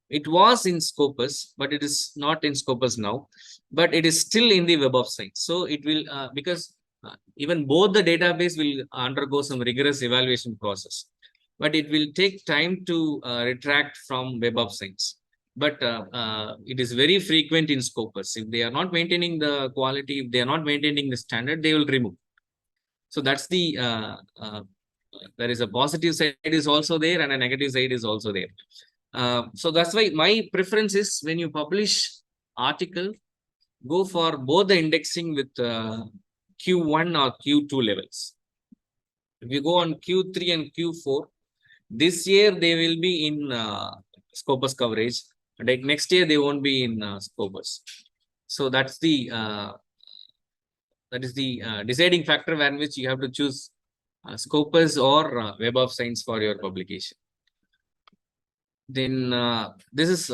it was in Scopus, but it is not in Scopus now, but it is still in the Web of Science. So it will, because even both the database will undergo some rigorous evaluation process, but it will take time to retract from Web of Science. But it is very frequent in Scopus. If they are not maintaining the quality, if they are not maintaining the standard, they will remove. So that's the, there is a positive side is also there and a negative side is also there. So that's why my preference is, when you publish article, go for both the indexing with Q1 or Q2 levels. If you go on Q3 and Q4, this year they will be in Scopus coverage. Like next year they won't be in Scopus. So that's the deciding factor where in which you have to choose Scopus or Web of Science for your publication. Then this is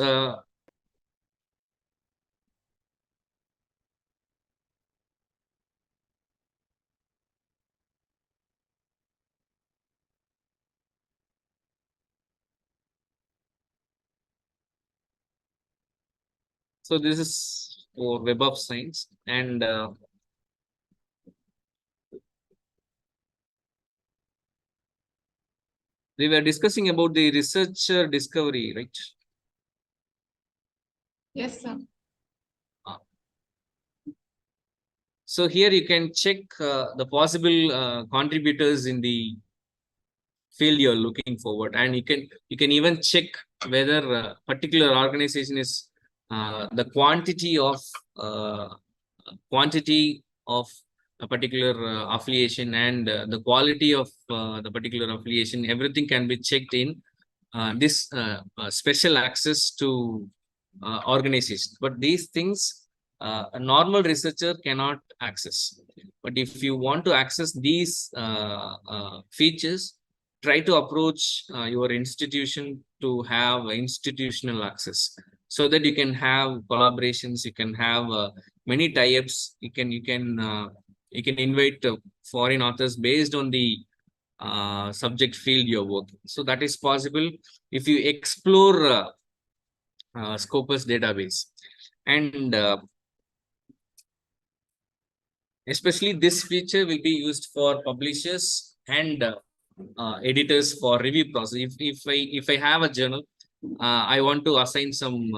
so this is for Web of Science, and we were discussing about the researcher discovery, right? Yes, sir. So here you can check the possible contributors in the field you're looking forward, and you can even check whether a particular organization is the quantity of a particular affiliation, and the quality of the particular affiliation. Everything can be checked in this special access to organization. But these things a normal researcher cannot access. But if you want to access these features, try to approach your institution to have institutional access, so that you can have collaborations, you can have many tie-ups, you can invite foreign authors based on the subject field you're working. So that is possible if you explore Scopus database. And especially this feature will be used for publishers and editors for review process. If I have a journal, I want to assign some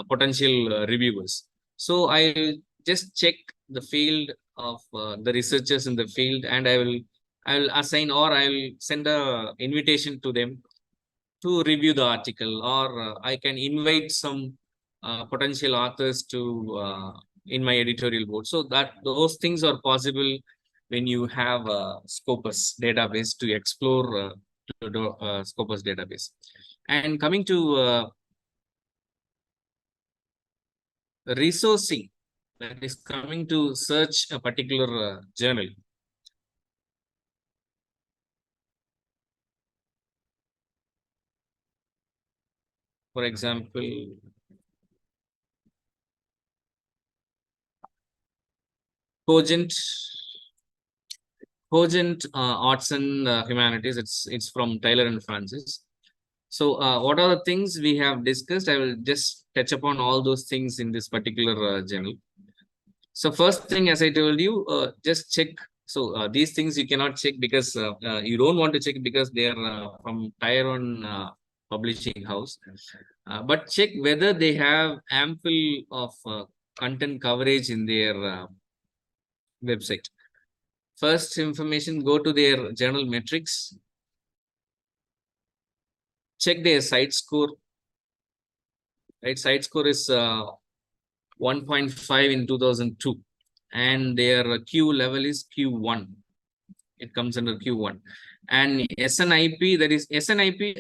potential reviewers. So I'll just check the field of the researchers in the field, and I'll assign, or I'll send a invitation to them to review the article, or I can invite some potential authors to in my editorial board. So that those things are possible when you have a Scopus database to explore Scopus database. And coming to resourcing, that is coming to search a particular journal. For example, Cogent Arts and Humanities. It's from Taylor and Francis. So what are the things we have discussed? I will just touch upon all those things in this particular journal. So first thing, as I told you, just check. So these things you cannot check because you don't want to check because they are from Tier 1 publishing house. But check whether they have ample of content coverage in their website. First information, go to their journal metrics. Check their site score. Right, site score is 1.5 in 2002, and their Q level is Q1. It comes under Q1. And SNIP, that is SNIP,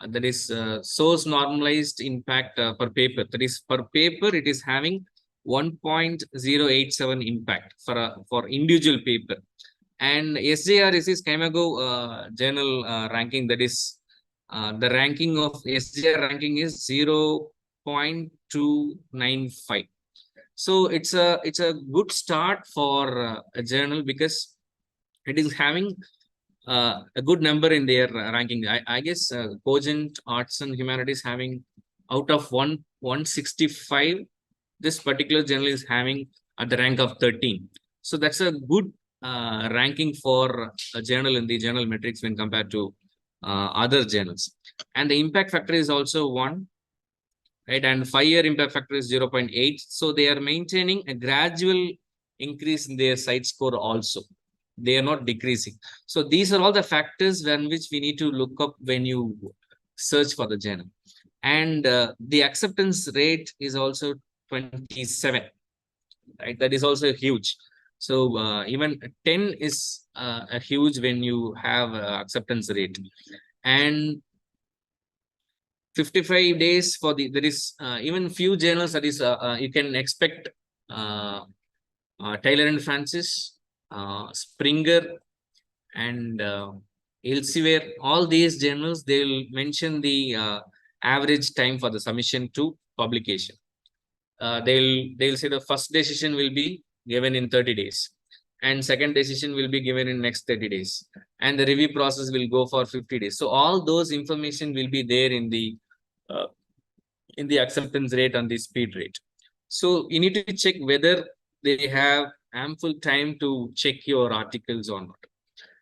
that is source normalized impact per paper. That is per paper, it is having 1.087 impact for individual paper. And SJR is Chimago journal ranking. That is the ranking of SJR ranking is 0.295. So it's a good start for a journal because it is having a good number in their ranking. I guess Cogent Arts and Humanities having out of 165, this particular journal is having at the rank of 13. So that's a good ranking for a journal in the journal metrics when compared to other journals. And the impact factor is also 1, right? And 5-year impact factor is 0.8. So they are maintaining a gradual increase in their site score also. They are not decreasing. So these are all the factors when which we need to look up when you search for the journal. And the acceptance rate is also 27, right? That is also huge. So even 10 is a huge when you have acceptance rate. And 55 days for the, there is even few journals that is you can expect Taylor and Francis, Springer, and Elsevier. All these journals, they will mention the average time for the submission to publication. They'll say the first decision will be given in 30 days, and second decision will be given in next 30 days, and the review process will go for 50 days. So all those information will be there in the acceptance rate and the speed rate. So you need to check whether they have ample time to check your articles or not.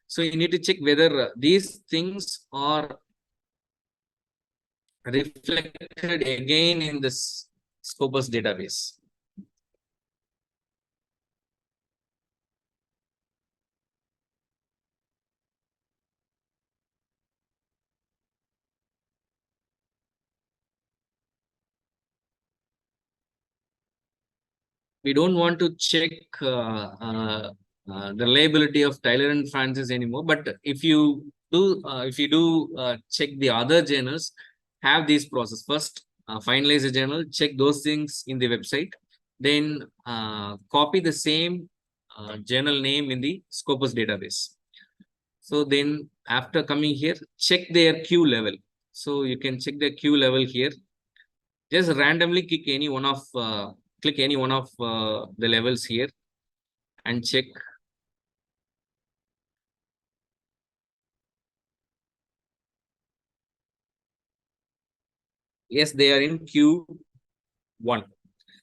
So you need to check whether these things are reflected again in this Scopus database. We don't want to check the reliability of Taylor and Francis anymore. But if you do check the other journals, have these process. First, finalize the journal, check those things in the website, then copy the same journal name in the Scopus database. So then after coming here, check their Q level. So you can check the Q level here. Just randomly click any one of the levels here and check. Yes, they are in Q1.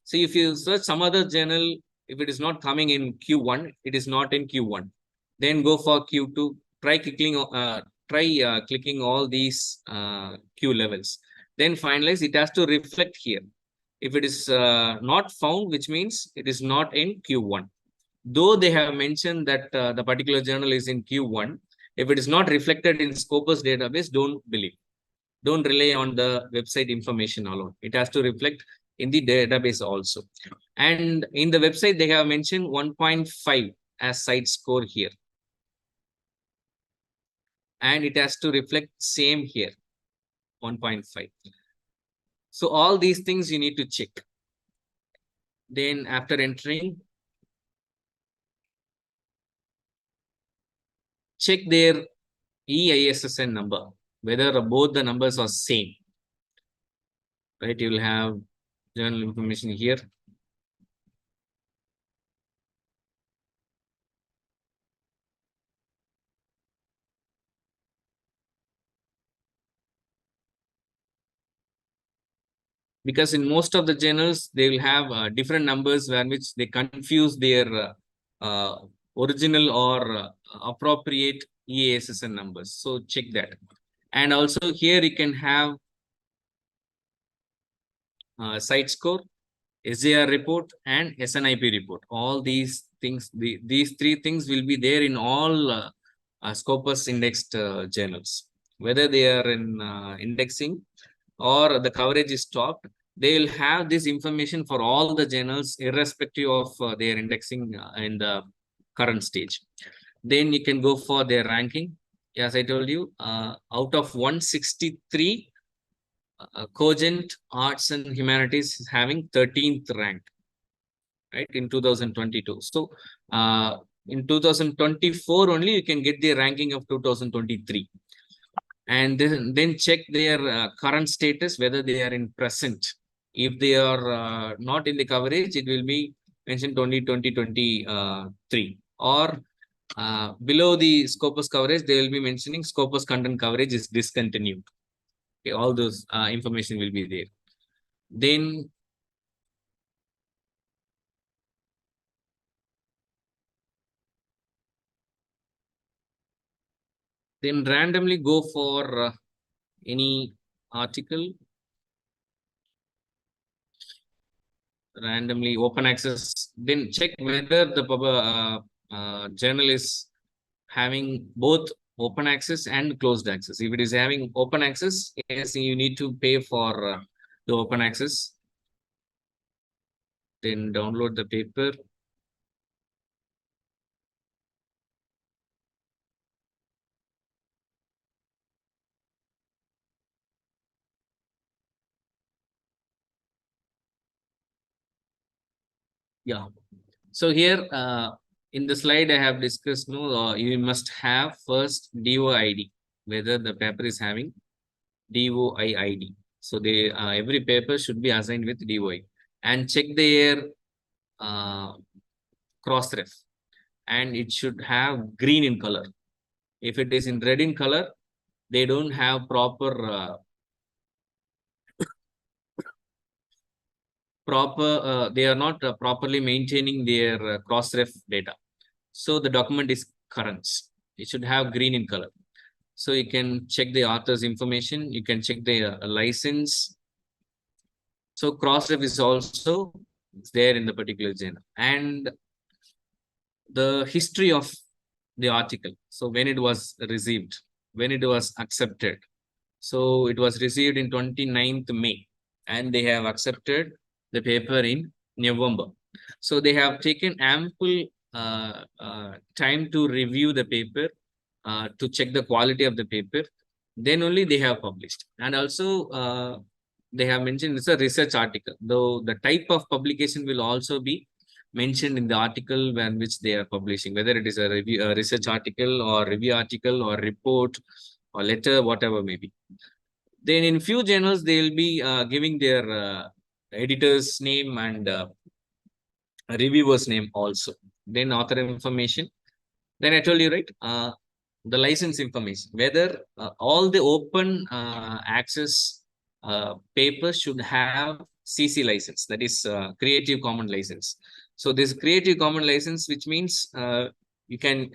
So if you search some other journal, if it is not coming in Q1, it is not in Q1. Then go for Q2. Try clicking all these Q levels. Then finalize. It has to reflect here. If it is not found, which means it is not in Q1. Though they have mentioned that the particular journal is in Q1, if it is not reflected in Scopus database, don't believe. Don't rely on the website information alone. It has to reflect in the database also. And in the website, they have mentioned 1.5 as site score here. And it has to reflect same here, 1.5. So all these things you need to check. Then after entering, check their EISSN number, whether both the numbers are same. Right, you will have journal information here. Because in most of the journals, they will have different numbers where which they confuse their original or appropriate EASSN numbers. So check that. And also here you can have site score, SJR report, and SNIP report. All these things, these three things will be there in all Scopus indexed journals. Whether they are in indexing or the coverage is stopped, they will have this information for all the journals irrespective of their indexing in the current stage. Then you can go for their ranking. As I told you, out of 163, Cogent Arts and Humanities is having 13th rank, right, in 2022. So in 2024 only you can get the ranking of 2023. And then check their current status, whether they are in present. If they are not in the coverage, it will be mentioned only 2023. Or below the Scopus coverage, they will be mentioning Scopus content coverage is discontinued. Okay, all those information will be there. Then randomly go for any article, randomly open access, then check whether the journal is having both open access and closed access. If it is having open access, yes, you need to pay for the open access. Then download the paper. Yeah. So here in the slide I have discussed, you must have first DOID, whether the paper is having DOI ID. So they every paper should be assigned with DOI, and check their cross ref, and it should have green in color. If it is in red in color, they don't have proper they are not properly maintaining their cross ref data. So the document is current. It should have green in color. So you can check the author's information. You can check the license. So cross-ref is also there in the particular journal. And the history of the article. So when it was received, when it was accepted. So it was received in 29th May, and they have accepted the paper in November. So they have taken ample time to review the paper, to check the quality of the paper. Then only they have published. And also they have mentioned it's a research article, though the type of publication will also be mentioned in the article which they are publishing, whether it is a review, a research article or review article or report or letter, whatever may be. Then in few journals, they will be giving their editor's name and reviewer's name also. Then author information. Then I told you, right, the license information, whether all the open access papers should have CC license, that is Creative Common license. So this Creative Common license, which means you can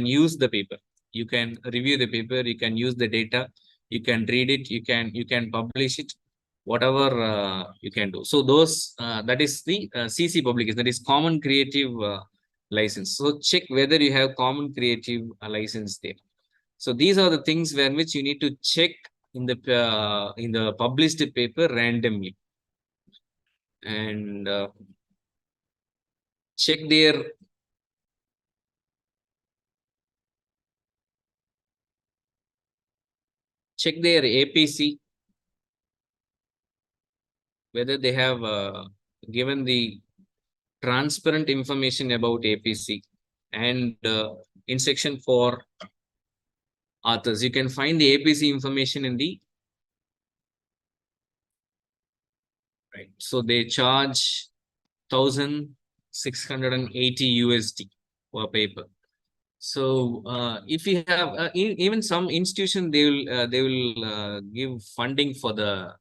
use the paper, you can review the paper, you can use the data, you can read it, you can publish it, whatever you can do. So those that is the CC publication, that is Common Creative license. So check whether you have Common Creative license there. So these are the things where which you need to check in the published paper randomly, and check their APC, whether they have given the transparent information about APC. And in section 4 authors, you can find the APC information in the right. So they charge 1,680 USD per paper. So if you have even some institution, they will give funding for the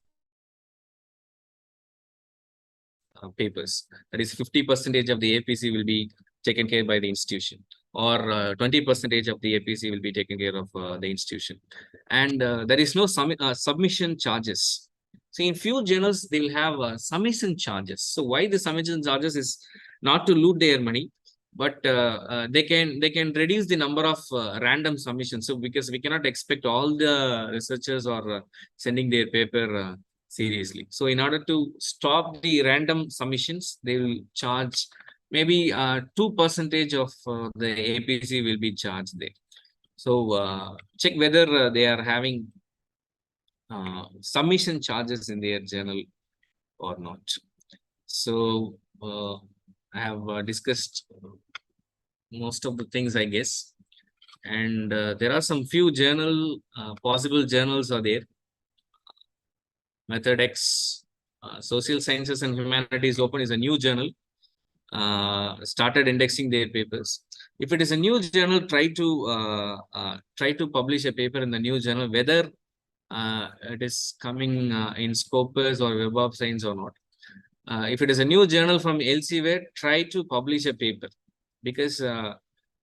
papers. That is 50% of the APC will be taken care by the institution, or 20% of the APC will be taken care of the institution. And there is no submission charges. So in few journals, they will have submission charges. So why the submission charges is not to loot their money, but they can reduce the number of random submissions. So because we cannot expect all the researchers or sending their paper seriously. So in order to stop the random submissions, they will charge maybe 2% of the APC will be charged there. So check whether they are having submission charges in their journal or not. So I have discussed most of the things, I guess. And there are some few possible journals are there. Method X, Social Sciences and Humanities Open is a new journal. Started indexing their papers. If it is a new journal, try to publish a paper in the new journal, whether it is coming in Scopus or Web of Science or not. If it is a new journal from elsewhere, try to publish a paper, because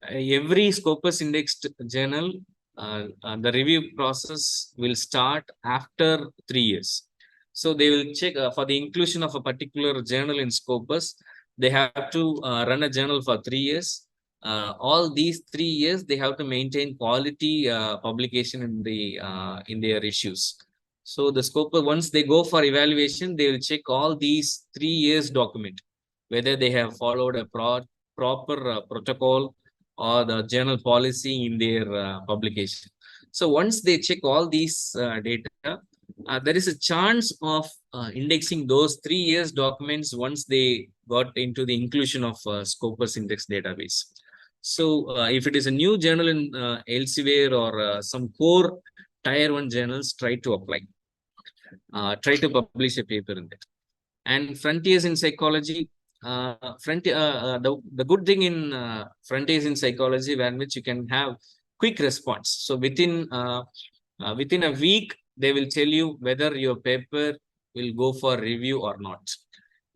every Scopus indexed journal, the review process will start after 3 years. So they will check for the inclusion of a particular journal in Scopus. They have to run a journal for 3 years. All these 3 years, they have to maintain quality publication in their issues. So the Scopus, once they go for evaluation, they will check all these 3 years document, whether they have followed a proper protocol or the journal policy in their publication. So once they check all these data, there is a chance of indexing those 3 years documents once they got into the inclusion of Scopus index database. So if it is a new journal in elsewhere or some core tier 1 journals, try to apply. Try to publish a paper in that. And frontiers in psychology, the good thing in frontiers in psychology, where which you can have quick response. So within a week, they will tell you whether your paper will go for review or not.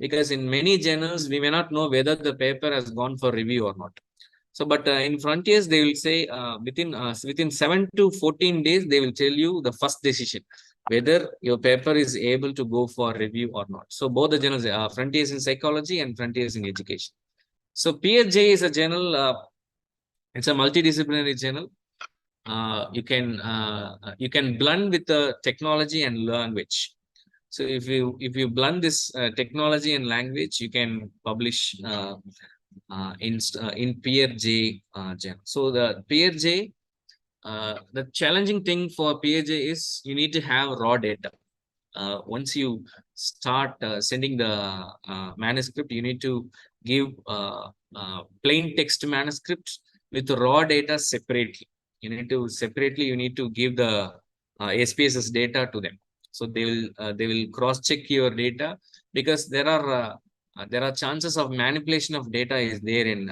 Because in many journals, we may not know whether the paper has gone for review or not. So, but in frontiers, they will say within 7 to 14 days, they will tell you the first decision, whether your paper is able to go for review or not. So both the journals, Frontiers in Psychology and Frontiers in Education. So PHJ is a journal, it's a multidisciplinary journal. You can blend with the technology and language. So if you blend this technology and language, you can publish in PHJ journal. So the PHJ, the challenging thing for PHJ is you need to have raw data. once you start sending the manuscript, you need to give plain text manuscript with raw data separately. You need to give the SPSS data to them. So they will cross check your data, because there are chances of manipulation of data is there in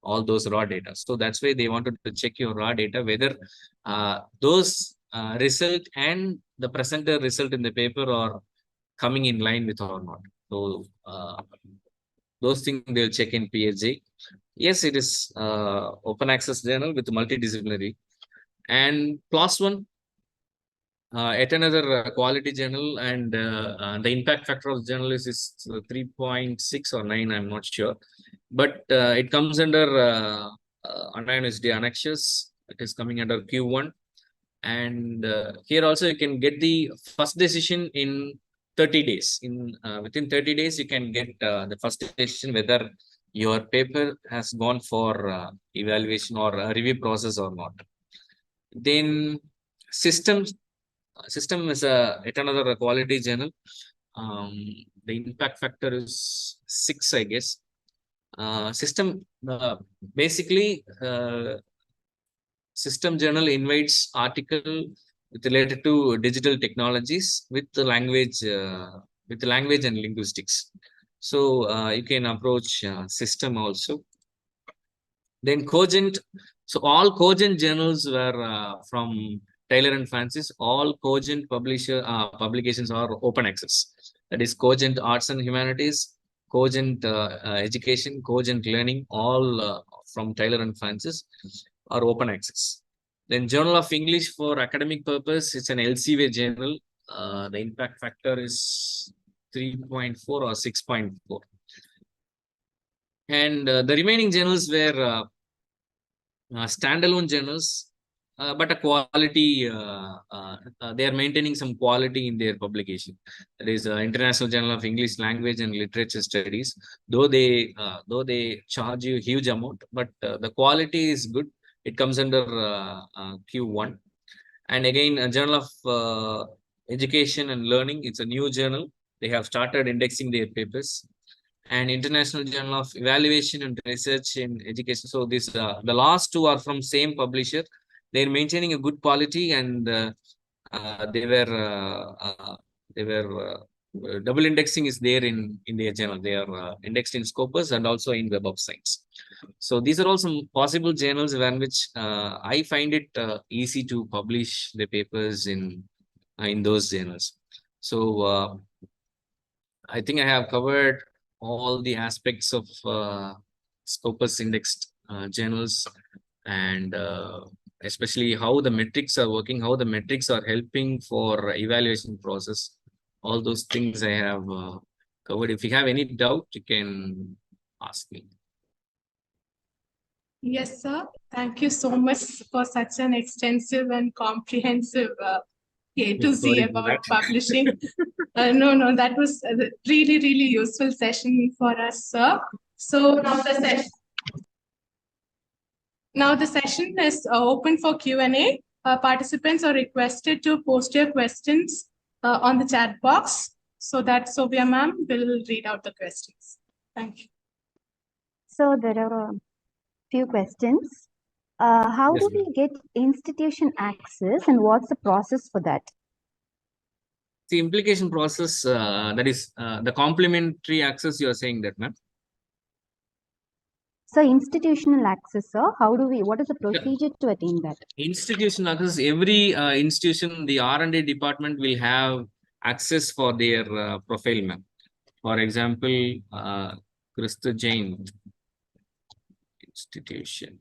all those raw data. So that's why they wanted to check your raw data, whether those result and the presenter result in the paper are coming in line with or not. So those things they'll check in PHJ. Yes, it is open access journal with multidisciplinary. And plus one, yet another quality journal, and the impact factor of the journal is 3.6 or 9, I'm not sure. But it comes under unionized annexures. It is coming under Q1. And here also you can get the first decision in 30 days. Within 30 days, you can get the first decision whether your paper has gone for evaluation or a review process or not. Then system is yet another quality journal. The impact factor is 6, I guess. System basically system journal invites article related to digital technologies with the language and linguistics. So you can approach system also. Then Cogent. So all Cogent journals were from Taylor and Francis. All Cogent publications are open access. That is Cogent Arts and Humanities, Cogent Education, Cogent Learning, all from Taylor and Francis are open access. Then Journal of English for academic purpose, it's an LCW journal. The impact factor is 3.4 or 6.4. And the remaining journals were standalone journals, but a quality, they are maintaining some quality in their publication. That is International Journal of English Language and Literature Studies. Though they charge you a huge amount, but the quality is good. It comes under Q1. And again, a Journal of Education and Learning. It's a new journal. They have started indexing their papers. And International Journal of Evaluation and Research in Education. So this the last two are from same publisher. They're maintaining a good quality, and they were double indexing is there in their journal. They are indexed in Scopus and also in Web of Science. So these are all some possible journals in which I find it easy to publish the papers in those journals. So I think I have covered all the aspects of Scopus indexed journals, and especially how the metrics are working, how the metrics are helping for evaluation process. All those things I have covered. If you have any doubt, you can ask me. Yes, sir. Thank you so much for such an extensive and comprehensive A to Z Sorry for about that. publishing. No, that was a really, really useful session for us, sir. So now the session is open for Q&A. Participants are requested to post your questions on the chat box, so that Sophia ma'am will read out the questions. Thank you. So there are a few questions. How Yes, do we get institution access, and what's the process for that? the implication process, that is the complementary access, you are saying that, ma'am? So institutional access, sir, what is the procedure to attain that? Institution access, every institution, the R&D department will have access for their profile, ma'am. For example, Christa Jain institution.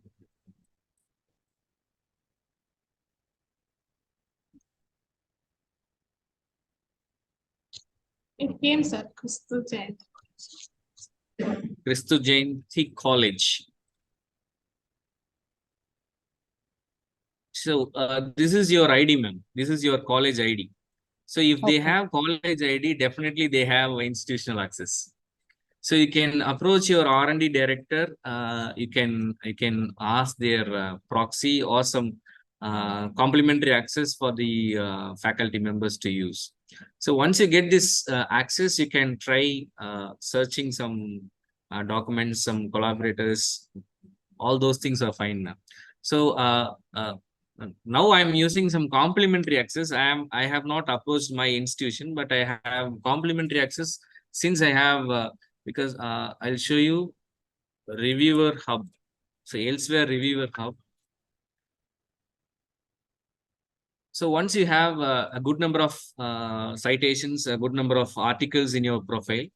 It came, sir. Crystal Jain. Christa Jayanti College. So this is your ID, ma'am. This is your college ID. So if they have college ID, definitely they have institutional access. So you can approach your R&D director. You can ask their proxy or some complimentary access for the faculty members to use. So once you get this access, you can try searching some documents, some collaborators. All those things are fine now. So now I'm using some complimentary access. I have not approached my institution, but I have complimentary access since I have because I'll show you reviewer hub. So elsewhere reviewer hub. So once you have a good number of citations, a good number of articles in your profile,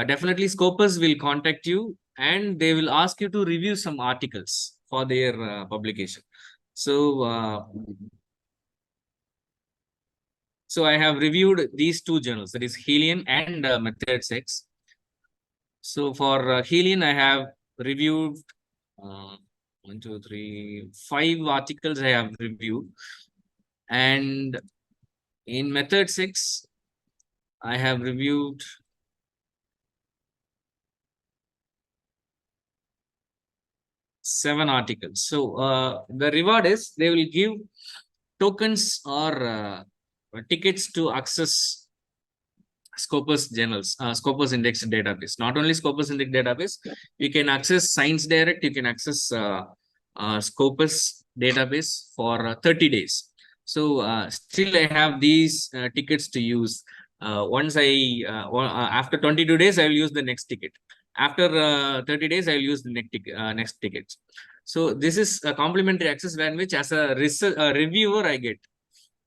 definitely Scopus will contact you and they will ask you to review some articles for their publication. So, so I have reviewed these two journals, that is Helion and Methods X. So for Helion, I have reviewed 1, 2, 3, 5 articles I have reviewed. And in Method 6, I have reviewed 7 articles. So the reward is they will give tokens or tickets to access Scopus journals, Scopus index database. Not only Scopus index database, you can access Science Direct, you can access Scopus database for 30 days. So still I have these tickets to use. Once I after 22 days, I will use the next ticket. After 30 days, I will use the next ticket. So this is a complimentary access when which as a reviewer I get.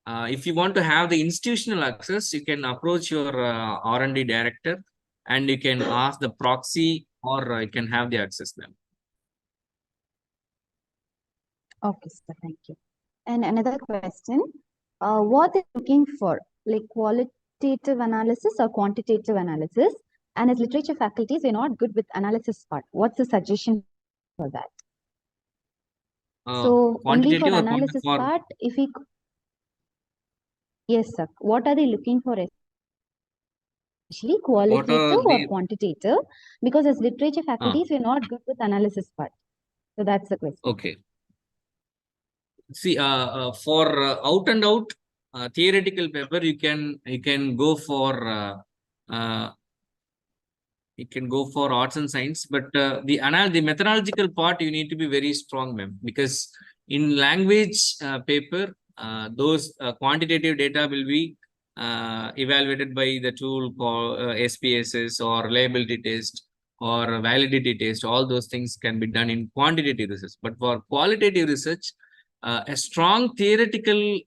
If you want to have the institutional access, you can approach your R&D director and you can ask the proxy or you can have the access then. Okay, sir. Thank you. And another question, what are you looking for, like qualitative analysis or quantitative analysis? And as literature faculties, we're not good with analysis part. What's the suggestion for that? So only for Quantitative or analysis part, if we, yes, sir. What are they looking for? Actually, qualitative or quantitative? Because as literature faculties, we're not good with analysis part. So that's the question. Okay. See, for out and out theoretical paper, you can go for arts and science, but the methodological part you need to be very strong, ma'am, because in language paper those quantitative data will be evaluated by the tool called SPSS or reliability test or validity test. All those things can be done in quantitative research, but for qualitative research a strong theoretical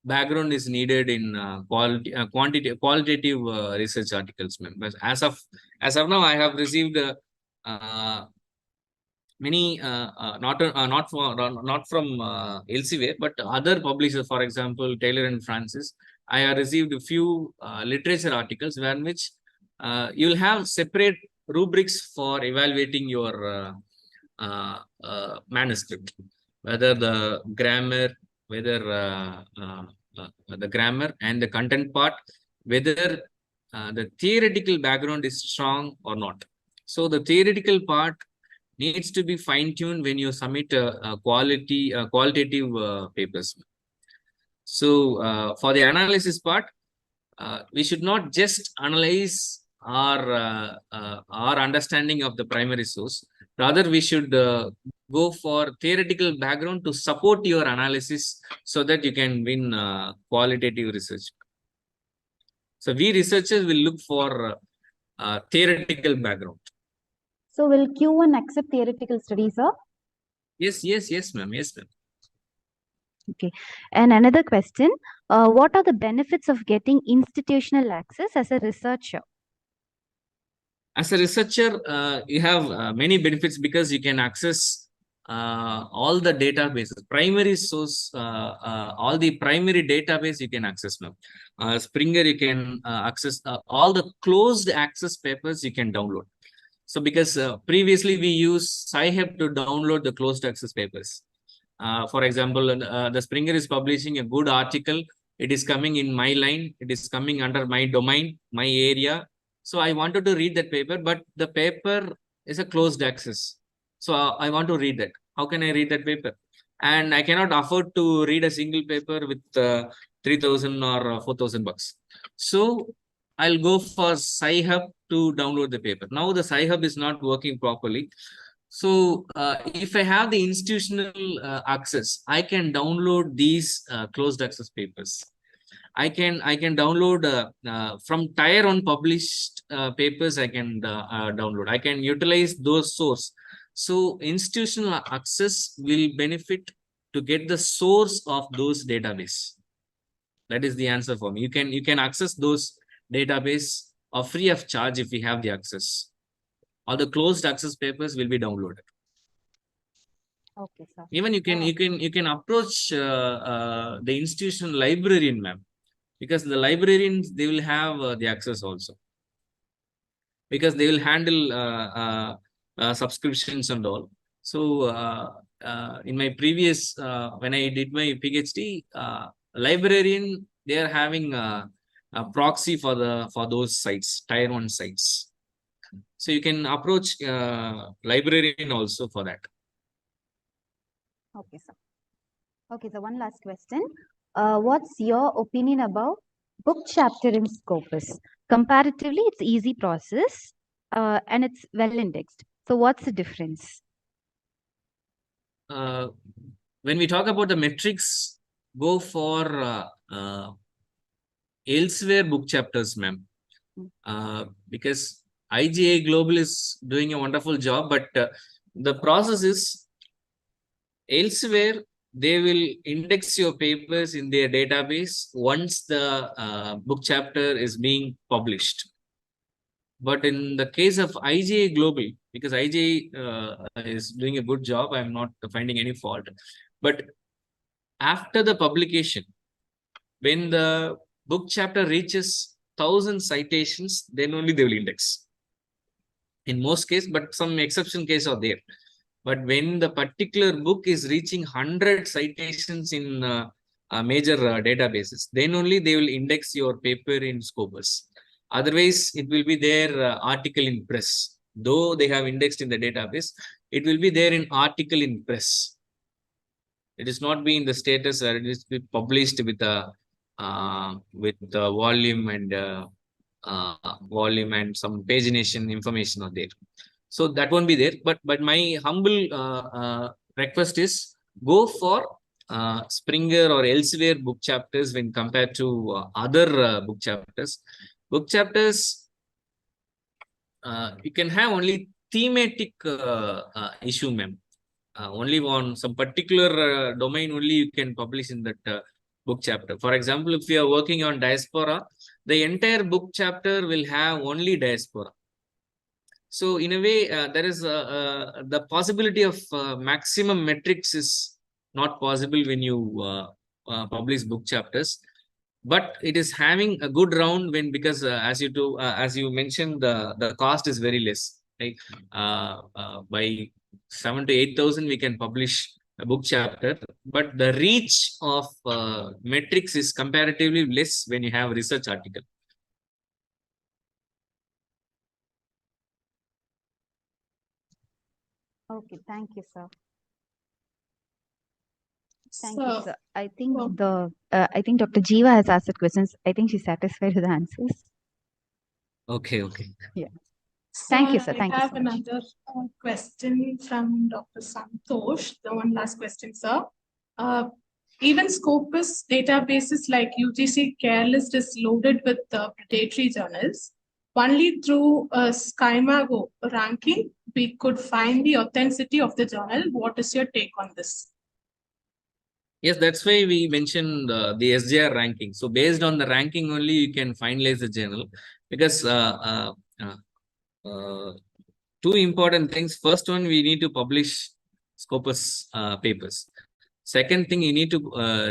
background is needed in qualitative research articles, ma'am. But as of now, I have received many not from LCWA, but other publishers. For example, Taylor and Francis. I have received a few literature articles where which you will have separate rubrics for evaluating your manuscript, whether the grammar, whether the grammar and the content part, whether the theoretical background is strong or not. So the theoretical part needs to be fine-tuned when you submit qualitative papers. So for the analysis part, we should not just analyze our understanding of the primary source. Rather, we should go for theoretical background to support your analysis so that you can win qualitative research. So we researchers will look for theoretical background. So will Q1 accept theoretical studies, sir? Yes, ma'am. Yes, ma'am. Okay. And another question, what are the benefits of getting institutional access as a researcher? As a researcher, you have many benefits because you can access all the databases, primary source, all the primary database you can access now. Springer, you can access all the closed access papers you can download. So because previously we used Sci-Hub to download the closed access papers. For example, the Springer is publishing a good article. It is coming in my line. It is coming under my domain, my area. So I wanted to read that paper, but the paper is a closed access. So I want to read that. How can I read that paper? And I cannot afford to read a single paper with 3,000 or 4,000 bucks. So I'll go for Sci-Hub to download the paper. Now the Sci-Hub is not working properly. So if I have the institutional access, I can download these closed access papers. I can download from tier 1 published papers. I can download. I can utilize those source. So institutional access will benefit to get the source of those database. That is the answer for me. You can access those database free of charge if you have the access. All the closed access papers will be downloaded. Okay, sir. Even you can approach the institutional librarian, ma'am, because the librarians, they will have the access also, because they will handle subscriptions and all. So in my previous when I did my PhD, librarian, they are having a proxy for those sites, tier 1 sites. So you can approach librarian also for that. Okay, sir. Okay, so one last question. What's your opinion about book chapter in Scopus? Comparatively, it's easy process and it's well indexed. So what's the difference? When we talk about the metrics, go for elsewhere book chapters, ma'am, because IGA Global is doing a wonderful job, but the process is elsewhere. They will index your papers in their database once the book chapter is being published. But in the case of IGA Global, because IGA is doing a good job, I'm not finding any fault. But after the publication, when the book chapter reaches 1,000 citations, then only they will index. In most cases, but some exception case are there. But when the particular book is reaching 100 citations in major databases, then only they will index your paper in Scopus. Otherwise, it will be their article in press. Though they have indexed in the database, it will be there in article in press. It is not be in the status, or it is be published with a volume and some pagination information are there. So that won't be there. But my humble request is, go for Springer or elsewhere book chapters when compared to other book chapters. Book chapters, you can have only thematic issue, ma'am. Only on some particular domain only you can publish in that book chapter. For example, if you are working on diaspora, the entire book chapter will have only diaspora. So in a way, there is the possibility of maximum metrics is not possible when you publish book chapters. But it is having a good round when, because as you mentioned, the cost is very less. Right? By 7,000 to 8,000, we can publish a book chapter, but the reach of metrics is comparatively less when you have a research article. Okay, thank you, sir. Thank So, you, sir. I think well- I think Dr. Jiva has asked the questions. I think she's satisfied with the answers. Okay. Thank you, sir. Thank you I have so much. another question from Dr. Santosh, the one last question, sir. Even Scopus databases like UGC Care List is loaded with predatory journals. Only through Skymago ranking, we could find the authenticity of the journal. What is your take on this? Yes, that's why we mentioned the SJR ranking. So based on the ranking only, you can finalize the journal, because two important things. First one, we need to publish Scopus papers. Second thing, you need to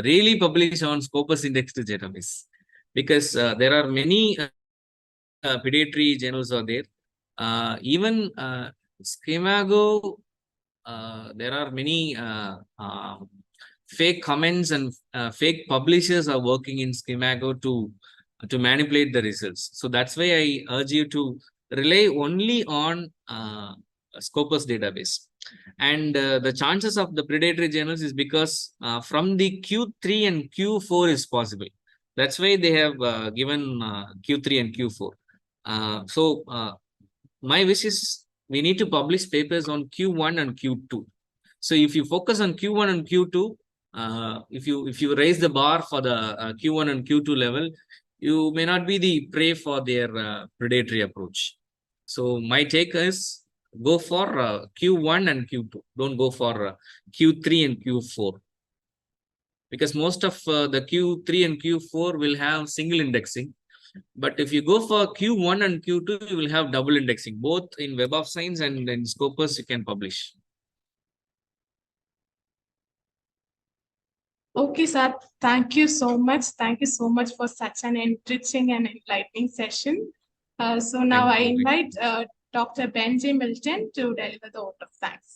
really publish on Scopus indexed database, because there are many predatory journals are there. Even Schemago, there are many fake comments and fake publishers are working in Schemago to manipulate the results. So that's why I urge you to rely only on Scopus database. And the chances of the predatory journals is because from the Q3 and Q4 is possible. That's why they have given Q3 and Q4. My wish is we need to publish papers on Q1 and Q2. So if you focus on Q1 and Q2, if you raise the bar for the Q1 and Q2 level, you may not be the prey for their predatory approach. So my take is go for Q1 and Q2. Don't go for Q3 and Q4. Because most of the Q3 and Q4 will have single indexing. But if you go for Q1 and Q2, you will have double indexing. Both in Web of Science and in Scopus, you can publish. Okay, sir. Thank you so much. Thank you so much for such an enriching and enlightening session. So now I Thank you. invite Dr. Benji Milton to deliver the vote of thanks.